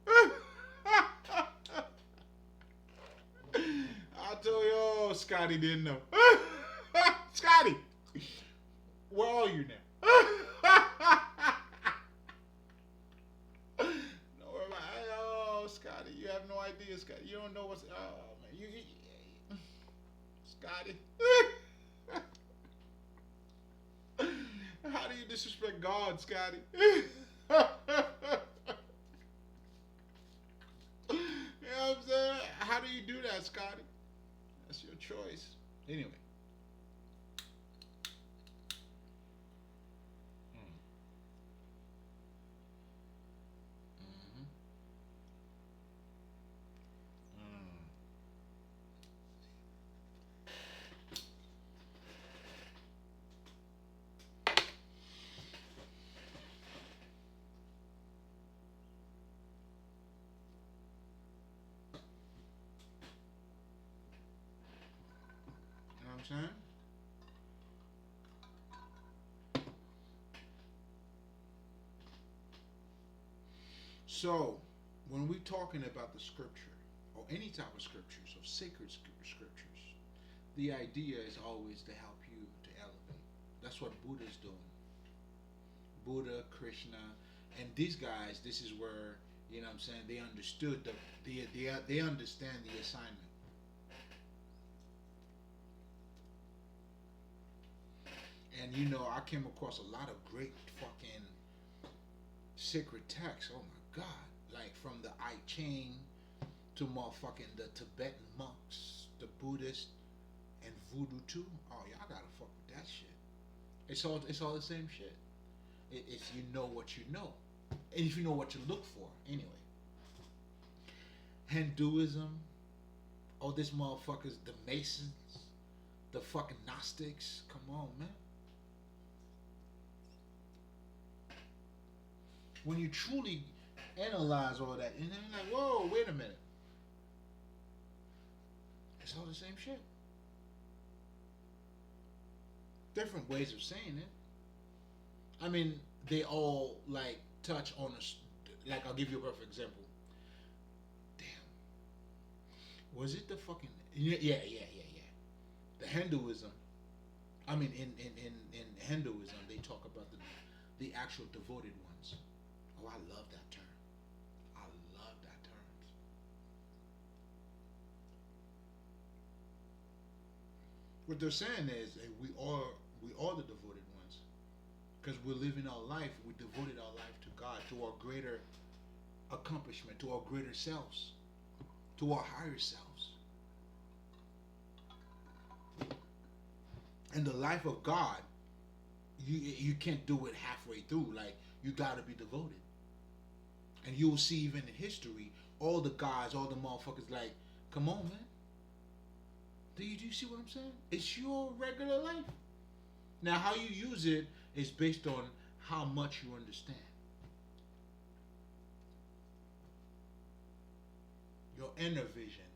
I told you, oh, Scotty didn't know. Scotty, where are you now? Don't worry about it. Oh, Scotty, you have no idea, Scotty. You don't know what's. Oh, man. Scotty. How do you disrespect God, Scotty? You know what I'm saying? How do you do that, Scotty? That's your choice. Anyway. You know what I'm saying? So, when we're talking about the scripture, or any type of scriptures, or sacred scriptures, the idea is always to help you to elevate. That's what Buddha's doing. Buddha, Krishna, and these guys, this is where, you know what I'm saying, they understood, they understand the assignment. And you know, I came across a lot of great fucking sacred texts. Oh my god. Like from the I Ching to motherfucking the Tibetan monks, the Buddhists, and voodoo too. Oh, y'all gotta fuck with that shit. It's all the same shit. If you know what you know. And if you know what to look for, anyway. Hinduism, all these motherfuckers, the Masons, the fucking Gnostics. Come on, man. When you truly analyze all that, and then you're like, whoa, wait a minute. It's all the same shit. different ways of saying it. I mean, they all like touch on us. Like, I'll give you a perfect example. Damn, was it the fucking yeah. The Hinduism. I mean, in Hinduism, they talk about the actual devoted ones. Oh, I love that term. I love that term. What they're saying is that we are the devoted ones because we're living our life. We devoted our life to God, to our greater accomplishment, to our greater selves, to our higher selves. And the life of God, you can't do it halfway through. Like, you gotta be devoted. And you'll see even in history, all the guys, all the motherfuckers, like, come on, man. Do you see what I'm saying? It's your regular life. Now, how you use it is based on how much you understand. Your inner vision,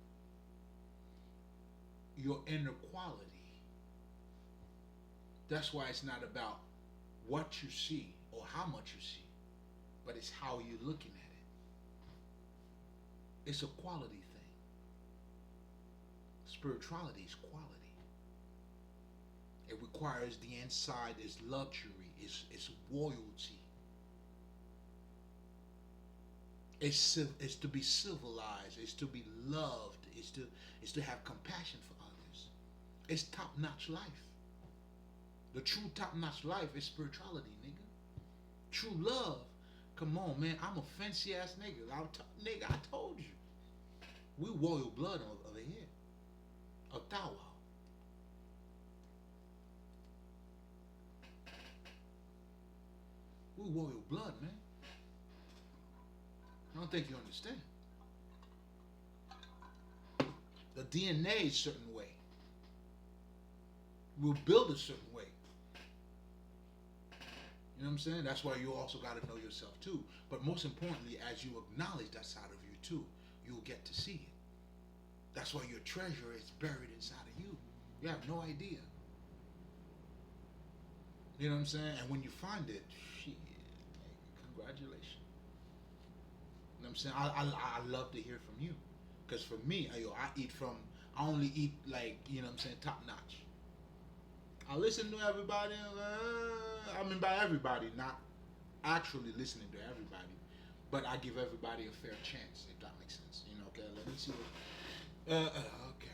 your inner quality. That's why it's not about what you see or how much you see, but it's how you're looking at it. It's a quality thing. Spirituality is quality. It requires the inside is luxury, it's royalty. It's to be civilized, it's to be loved, it's to have compassion for others. It's top-notch life. The true top-notch life is spirituality, nigga. True love. Come on, man. I'm a fancy ass nigga. Nigga, I told you. We royal blood over here. Ottawa. We royal blood, man. I don't think you understand. The DNA is a certain way. We'll build a certain way. You know what I'm saying? That's why you also got to know yourself too. But most importantly, as you acknowledge that side of you too, you'll get to see it. That's why your treasure is buried inside of you. You have no idea. You know what I'm saying? And when you find it, shit, congratulations. You know what I'm saying? I love to hear from you. Because for me, I only eat like, you know what I'm saying, top notch. I listen to everybody. I mean, by everybody, not actually listening to everybody, but I give everybody a fair chance, if that makes sense. You know, okay, let me see what. Okay.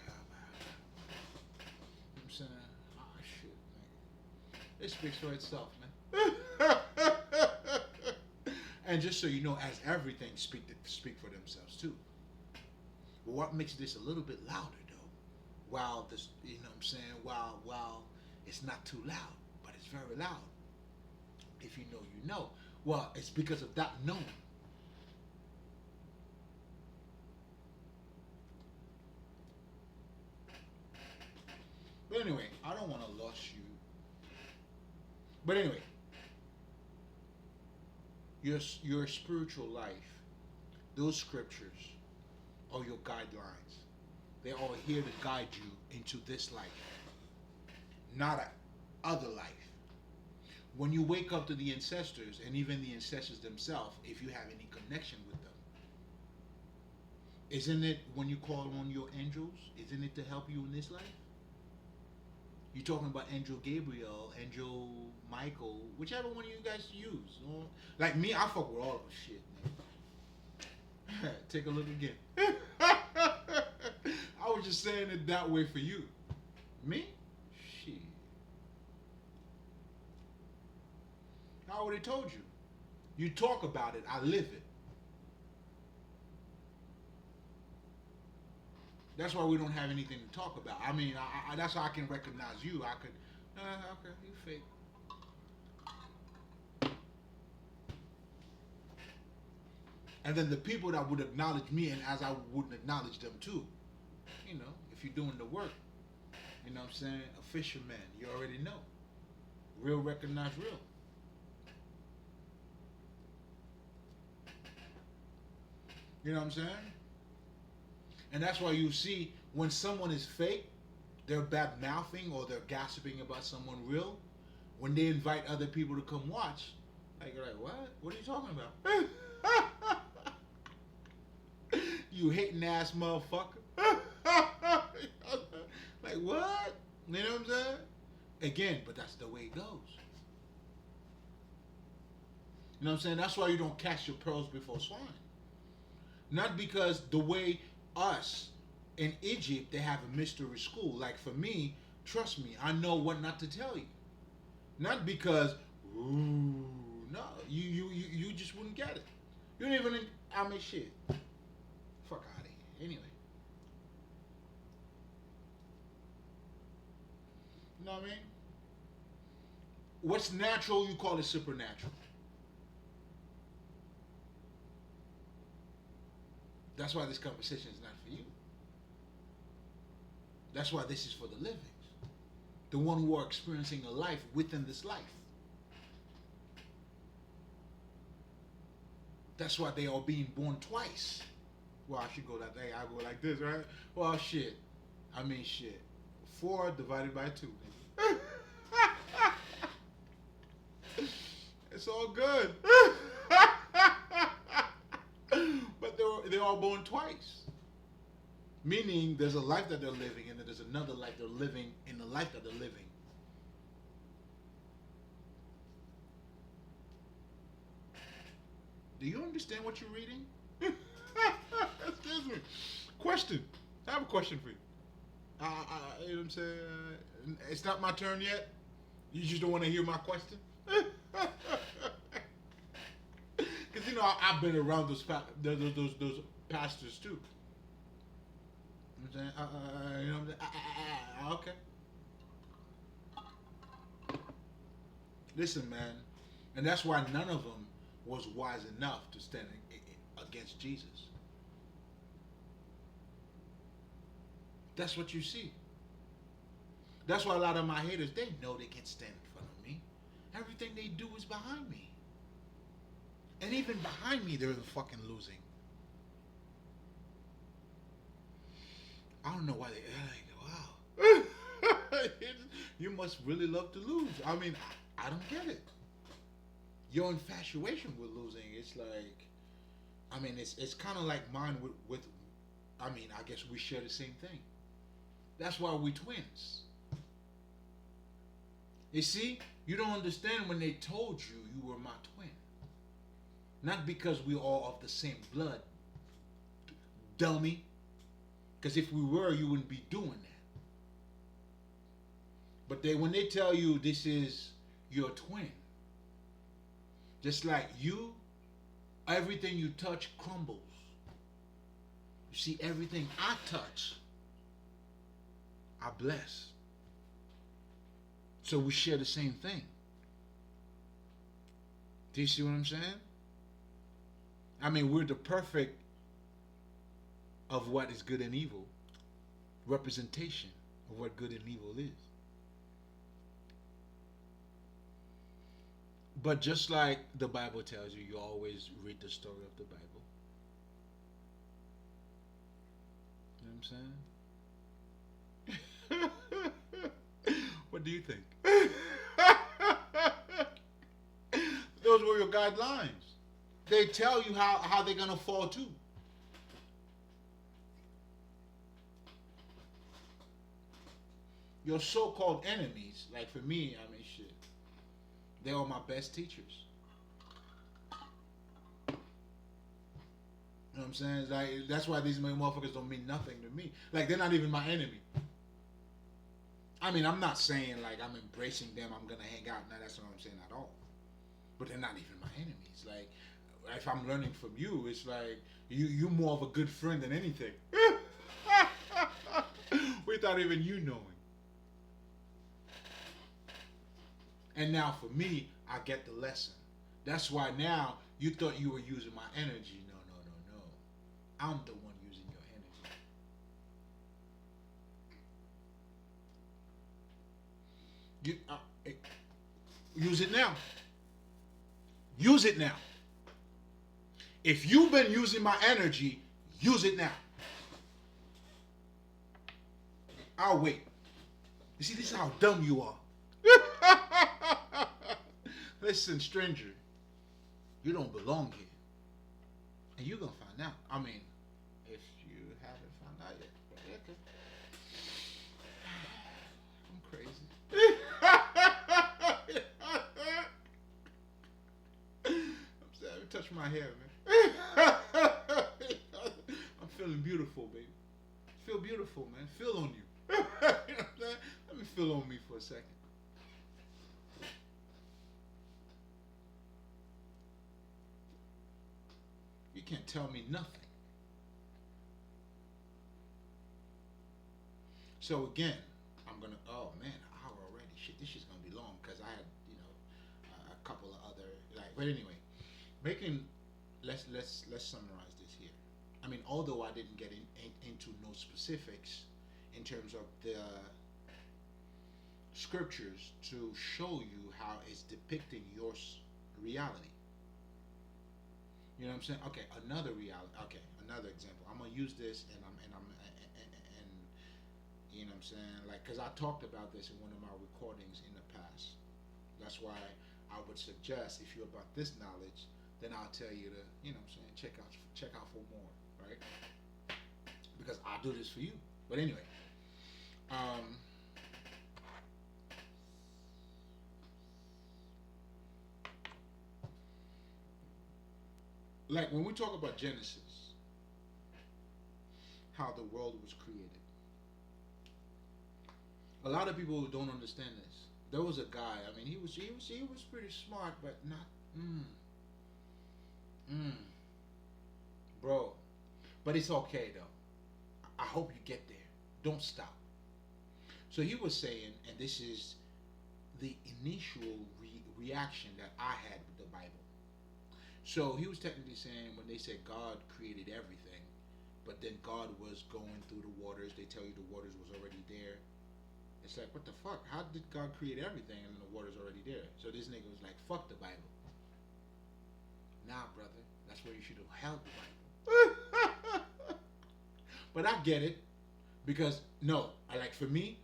I'm saying, oh shit, man. It speaks for itself, man. And just so you know, as everything speak for themselves too. But what makes this a little bit louder though, while this, you know what I'm saying, while it's not too loud, but it's very loud. If you know, you know. Well, it's because of that knowing. But anyway, I don't want to lose you. But anyway, your spiritual life, those scriptures are your guidelines. They are here to guide you into this life, not a other life. When you wake up to the ancestors, and even the ancestors themselves, if you have any connection with them, isn't it when you call on your angels, isn't it to help you in this life? You're talking about Angel Gabriel, Angel Michael, whichever one you guys use. Like me, I fuck with all of the shit, man. Take a look again. I was just saying it that way for you. Me? Shit. I already told you. You talk about it, I live it. That's why we don't have anything to talk about. I mean, that's how I can recognize you. I could, okay, you fake. And then the people that would acknowledge me, and as I wouldn't acknowledge them too. You know, if you're doing the work, you know what I'm saying? A fisherman, you already know. Real recognize real. You know what I'm saying? And that's why you see when someone is fake, they're bad mouthing or they're gossiping about someone real, when they invite other people to come watch, like you're like, what? What are you talking about? You hating ass motherfucker. Like what? You know what I'm saying? Again, but that's the way it goes. You know what I'm saying? That's why you don't cast your pearls before swine. Not because the way us in Egypt, they have a mystery school. Like for me, trust me, I know what not to tell you. Not because, ooh, no, you just wouldn't get it. You don't even, I mean, shit. Fuck out of here. Anyway. You know what I mean? What's natural, you call it supernatural. That's why this conversation is not for you. That's why this is for the living. The one who are experiencing a life within this life. That's why they are being born twice. Well, I should go that day. I go like this, right? Well, shit. I mean, shit. 4 divided by 2. It's all good. But they're all born twice. Meaning there's a life that they're living and then there's another life they're living in the life that they're living. Do you understand what you're reading? Excuse me. Question. I have a question for you. You know what I'm saying? It's not my turn yet. You just don't want to hear my question? Because, you know, I've been around those pastors too. You know what I'm saying? You know what I'm saying? Okay. Listen, man. And that's why none of them was wise enough to stand against Jesus. That's what you see. That's why a lot of my haters, they know they can stand in front of me. Everything they do is behind me. And even behind me, they're fucking losing. I don't know why they're like, wow. You must really love to lose. I mean, I don't get it. Your infatuation with losing, it's like, I mean, it's kind of like mine with, I mean, I guess we share the same thing. That's why we twins. You see, you don't understand when they told you you were my twin. Not because we're all of the same blood, dummy. Because if we were, you wouldn't be doing that. But when they tell you this is your twin, just like you, everything you touch crumbles. You see, everything I touch, I bless. So we share the same thing. Do you see what I'm saying? I mean, we're the perfect of what is good and evil. Representation of what good and evil is. But just like the Bible tells you, you always read the story of the Bible. You know what I'm saying? What do you think? Those were your guidelines. They tell you how they're going to fall too. Your so-called enemies, like for me, I mean, shit, they are my best teachers. You know what I'm saying? It's like, that's why these motherfuckers don't mean nothing to me. Like, they're not even my enemy. I mean, I'm not saying like I'm embracing them, I'm going to hang out. No, that's not what I'm saying at all. But they're not even my enemies. Like, if I'm learning from you, it's like you're more of a good friend than anything. Without even you knowing. And now for me, I get the lesson. That's why now you thought you were using my energy. No. I'm the one using your energy. Use it now. Use it now. If you've been using my energy, use it now. I'll wait. You see, this is how dumb you are. Listen, stranger, you don't belong here. And you're going to find out. I mean, if you haven't found out yet. But okay. I'm crazy. I'm sorry, let me touch my hair, man. I'm feeling beautiful, baby. Feel beautiful, man. Feel on you. You know what I'm saying? Let me feel on me for a second. You can't tell me nothing. So again, I'm gonna. Oh man, an hour already. Shit, this shit's gonna be long because I had, a couple of other like. But anyway, making. Let's summarize this here. I mean, although I didn't get into no specifics in terms of the scriptures to show you how it's depicting your reality. You know what I'm saying? Okay, another reality. Okay, another example. I'm gonna use this, and you know what I'm saying? Like, cause I talked about this in one of my recordings in the past. That's why I would suggest if you're about this knowledge, then I'll tell you to, you know what I'm saying, check out for more, right? Because I do this for you. But anyway, like when we talk about Genesis, how the world was created. A lot of people don't understand this. There was a guy. I mean, he was pretty smart, but not. Bro. But it's okay though. I hope you get there. Don't stop. So he was saying, and this is the initial reaction that I had with the Bible. So he was technically saying when they said God created everything, but then God was going through the waters. They tell you the waters was already there. It's like, what the fuck? How did God create everything and then the water's already there? So this nigga was like, fuck the Bible. Nah, brother. That's where you should have held the Bible. But I get it. Because, no. For me,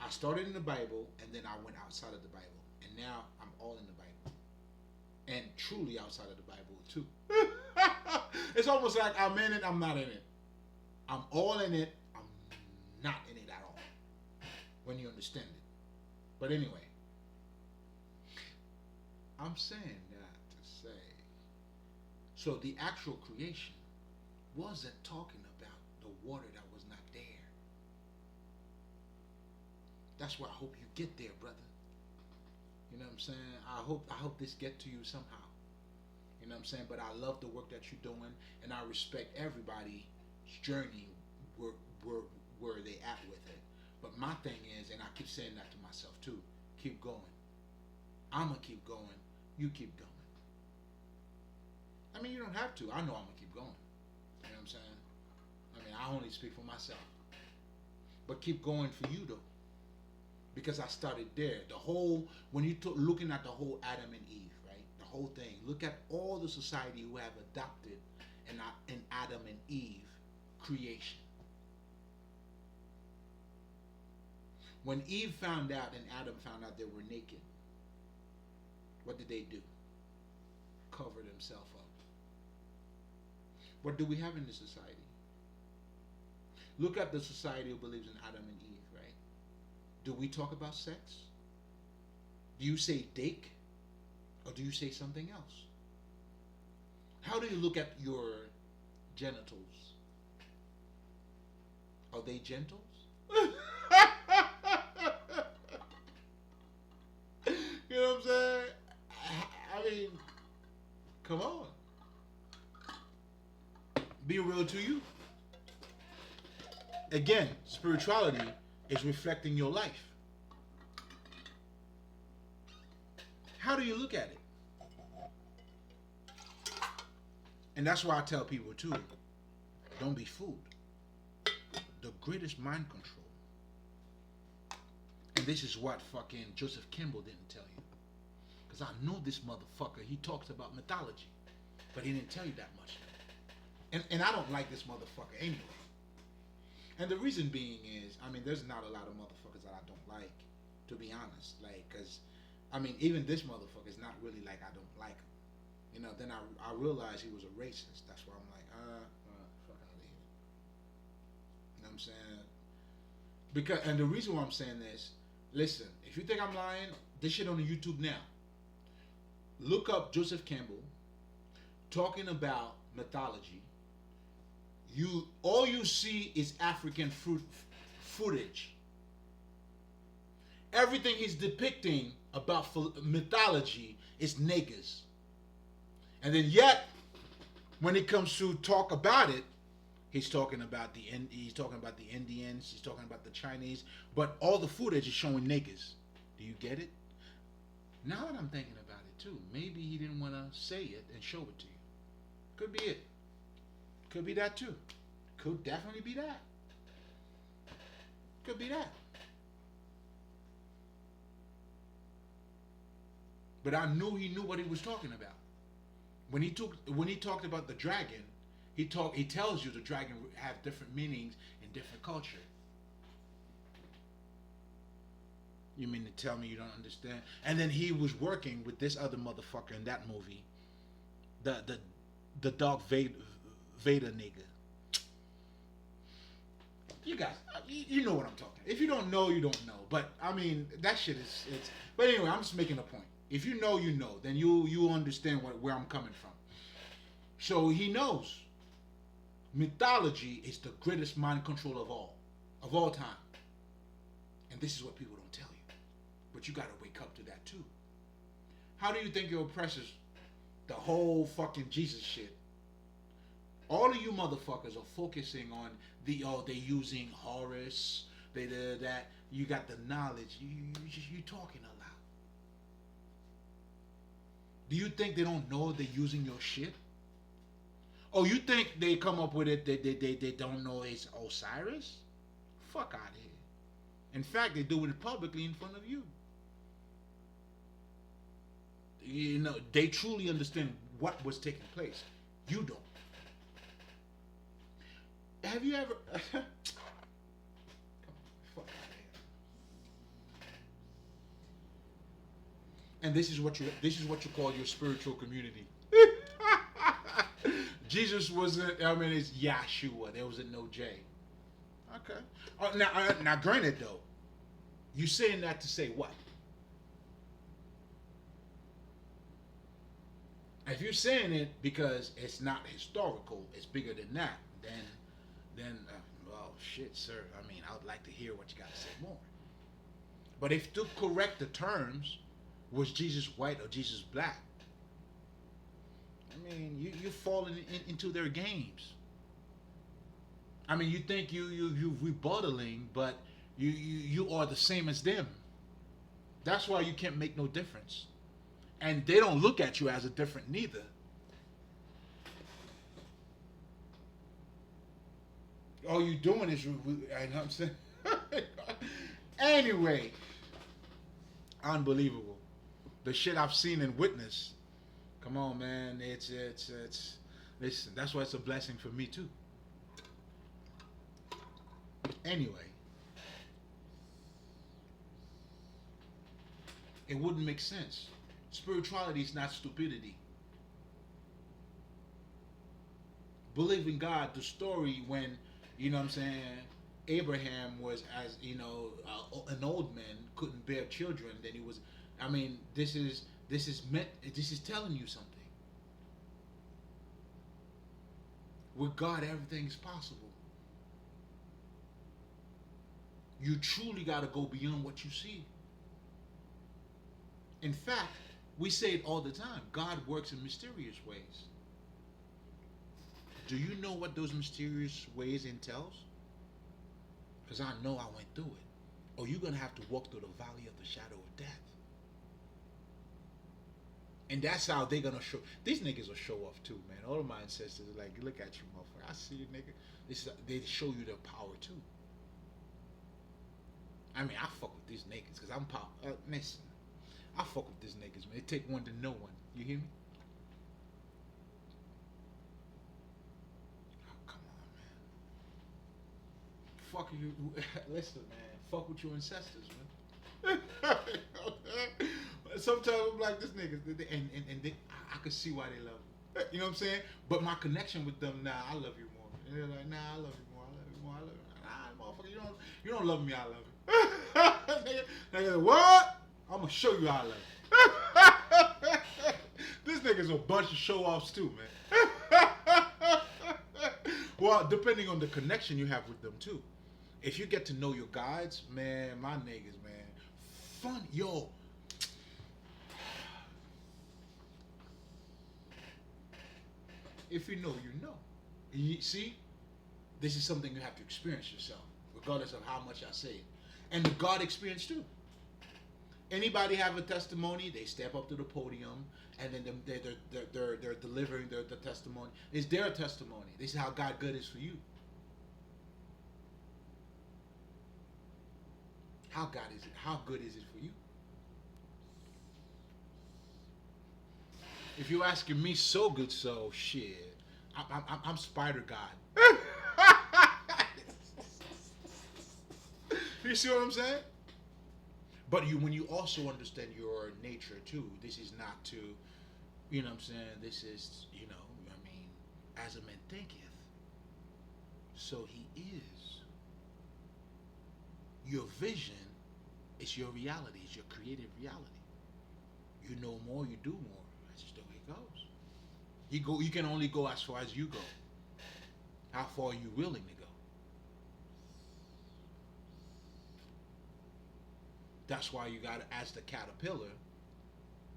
I started in the Bible and then I went outside of the Bible. And now I'm all in the Bible. And truly outside of the Bible, too. It's almost like I'm in it, I'm not in it. I'm all in it, I'm not in it at all. When you understand it. But anyway, I'm saying that to say, so the actual creation wasn't talking about the water that was not there. That's why I hope you get there, brother. You know what I'm saying? I hope this get to you somehow. You know what I'm saying? But I love the work that you're doing, and I respect everybody's journey where they at with it. But my thing is, and I keep saying that to myself too, keep going. I'm going to keep going. You keep going. I mean, you don't have to. I know I'm going to keep going. You know what I'm saying? I mean, I only speak for myself. But keep going for you though. Because I started there. The whole, when you looking at the whole Adam and Eve, right? The whole thing. Look at all the society who have adopted an Adam and Eve creation. When Eve found out and Adam found out they were naked, what did they do? Cover themselves up. What do we have in this society? Look at the society who believes in Adam and Eve, right? Do we talk about sex? Do you say dick? Or do you say something else? How do you look at your genitals? Are they gentles? You know what I'm saying? I mean, come on. Be real to you. Again, spirituality is reflecting your life. How do you look at it? And that's why I tell people too, don't be fooled. The greatest mind control. And this is what fucking Joseph Campbell didn't tell you. Because I know this motherfucker, he talks about mythology. But he didn't tell you that much. And I don't like this motherfucker anyway. And the reason being is, I mean, there's not a lot of motherfuckers that I don't like, to be honest. Like, cause, I mean, even this motherfucker is not really like I don't like him. You know, then I realized he was a racist. That's why I'm like, fuck out of here. You know what I'm saying? Because, and the reason why I'm saying this, listen, if you think I'm lying, this shit on the YouTube now. Look up Joseph Campbell talking about mythology. You all you see is African footage. Everything he's depicting about mythology is niggas. And then yet, when it comes to talk about it, he's talking about the Indians, he's talking about the Chinese, but all the footage is showing niggas. Do you get it? Now that I'm thinking about it too, maybe he didn't want to say it and show it to you. Could be it. Could be that too. Could definitely be that. Could be that. But I knew he knew what he was talking about. When he talked about the dragon, he tells you the dragon have different meanings in different culture. You mean to tell me you don't understand? And then he was working with this other motherfucker in that movie, the Darth Vader nigga. You guys, you know what I'm talking. If you don't know, you don't know. But I mean, that shit is. It's. But anyway, I'm just making a point. If you know, you know. Then you understand where I'm coming from. So he knows. Mythology is the greatest mind control of all time. And this is what people don't tell you. But you gotta wake up to that too. How do you think your oppressors, the whole fucking Jesus shit? All of you motherfuckers are focusing on they using Horus, they that you got the knowledge. You talking a lot. Do you think they don't know they're using your shit? Oh, you think they come up with it? They don't know it's Osiris? Fuck out of here. In fact, they do it publicly in front of you. You know, they truly understand what was taking place. You don't. Have you ever? Come on, fuck out of here. And this is what you call your spiritual community. Jesus wasn't. I mean, it's Yahshua. There wasn't no J. Okay. Now, granted though, you saying that to say what? If you're saying it because it's not historical, it's bigger than that, then well, shit, sir. I mean, I would like to hear what you got to say more. But if to correct the terms, was Jesus white or Jesus black? I mean, you're falling into their games. I mean, you think you rebuttaling, but you are the same as them. That's why you can't make no difference. And they don't look at you as a different neither. All you doing is, you know what I'm saying? Anyway, unbelievable. The shit I've seen and witnessed. Come on, man. It's listen, that's why it's a blessing for me too. Anyway, it wouldn't make sense. Spirituality is not stupidity. Believe in God, the story when, you know what I'm saying, Abraham was, as you know, an old man, couldn't bear children, then he was, I mean, this is telling you something. With God, everything is possible. You truly got to go beyond what you see. In fact, we say it all the time. God works in mysterious ways. Do you know what those mysterious ways entails? Because I know I went through it. Or you're going to have to walk through the valley of the shadow of death. And that's how they're going to show. These niggas will show off too, man. All of my ancestors are like, look at you, motherfucker. I see you, nigga. They show you their power too. I mean, I fuck with these niggas because I'm power. Listen, I fuck with these niggas, man. It take one to know one. You hear me? Oh, come on, man. fuck you. Listen, man. Fuck with your ancestors, man. Sometimes I'm like, this nigga, and they, I can see why they love me. You know what I'm saying? But my connection with them, nah, I love you more. And they're like, nah, I love you more. I love you more. I love you. Nah, motherfucker, you don't love me. I love you. nigga, what? I'm gonna show you how I love you. This nigga's a bunch of show offs too, man. Well, depending on the connection you have with them too. If you get to know your guides, man, my niggas, man, fun, yo. If you know, you know. You see, this is something you have to experience yourself, regardless of how much I say it, and the God experience too. Anybody have a testimony? They step up to the podium, and then they're delivering their testimony. It's their testimony. This is how God good is for you. How God is it? How good is it for you? If you're asking me, so good, so shit. I'm Spider God. You see what I'm saying? But when you also understand your nature too, this is not to, you know what I'm saying, this is, you know, I mean, as a man thinketh, so he is. Your vision is your reality, it's your creative reality. You know more, you do more. That's just the way it goes. You can only go as far as you go. How far are you willing to go? That's why you gotta, as the caterpillar,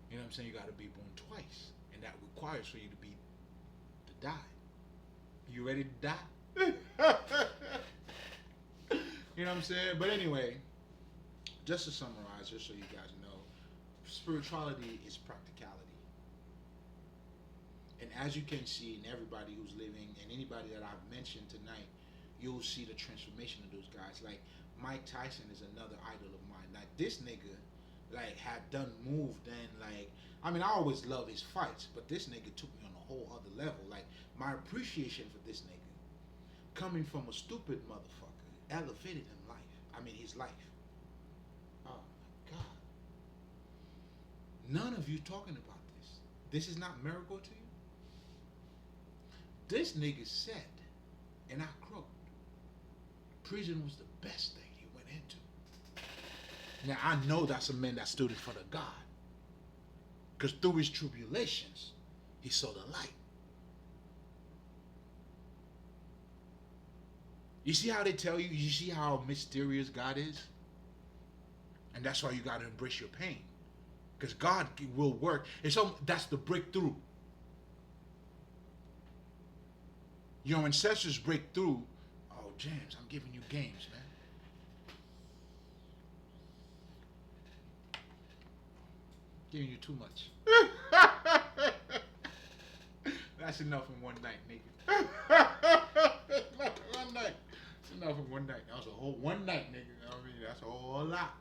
you know what I'm saying, you gotta be born twice. And that requires for you to die. You ready to die? You know what I'm saying? But anyway, just to summarize, just so you guys know, spirituality is practicality. And as you can see, in everybody who's living, and anybody that I've mentioned tonight, you'll see the transformation of those guys. Like, Mike Tyson is another idol of mine. Like, this nigga, like, had done moved, and, like, I mean, I always love his fights, but this nigga took me on a whole other level. Like, my appreciation for this nigga, coming from a stupid motherfucker, elevated in life. I mean, his life. Oh, my God. None of you talking about this. This is not miracle to you? This nigga said, and I quote, prison was the best thing he went into. Now, I know that's a man that stood in front of God. Because through his tribulations, he saw the light. You see how they tell you, you see how mysterious God is? And that's why you got to embrace your pain. Because God will work. And so that's the breakthrough. Your ancestors break through. Oh, James, I'm giving you games, man. Giving you too much. That's enough in one night, nigga. One night. It's enough in one night. That was a whole one night, nigga. You know what I mean? That's a whole lot.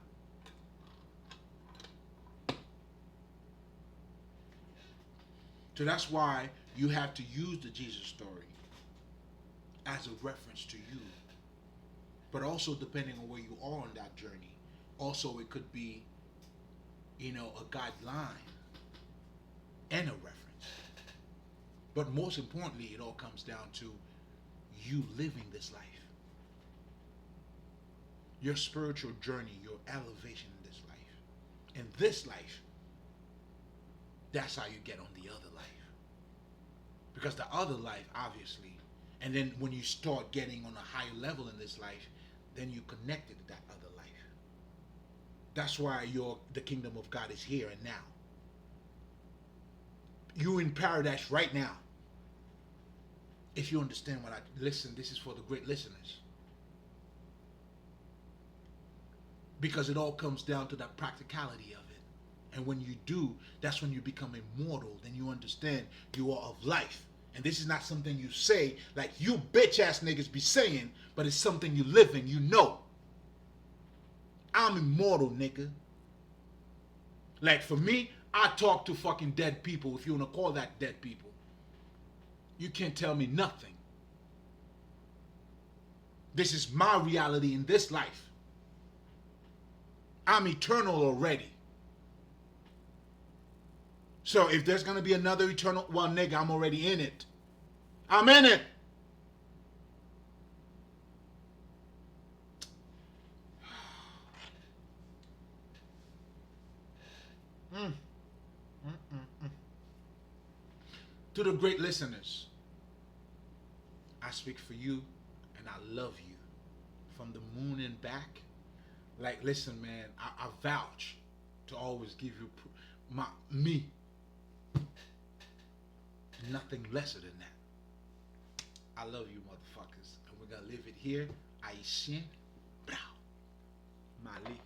So that's why you have to use the Jesus story as a reference to you. But also, depending on where you are on that journey, also it could be, you know, a guideline and a reference. But most importantly, it all comes down to you living this life. Your spiritual journey, your elevation in this life. In this life, that's how you get on the other life. Because the other life, obviously, and then when you start getting on a higher level in this life, then you connected to that other life. That's why the kingdom of God is here and now. You're in paradise right now. If you understand what listen, this is for the great listeners. Because it all comes down to that practicality of it. And when you do, that's when you become immortal. Then you understand you are of life. And this is not something you say like you bitch ass niggas be saying, but it's something you live in, you know. I'm immortal, nigga. Like for me, I talk to fucking dead people, if you want to call that dead people. You can't tell me nothing. This is my reality in this life. I'm eternal already. So if there's going to be another eternal, well, nigga, I'm already in it. I'm in it. Mm. To the great listeners, I speak for you and I love you from the moon and back. Like, listen, man, I vouch to always give you me nothing lesser than that. I love you, motherfuckers, and we're gonna live it here. Aishin, brow, Mali.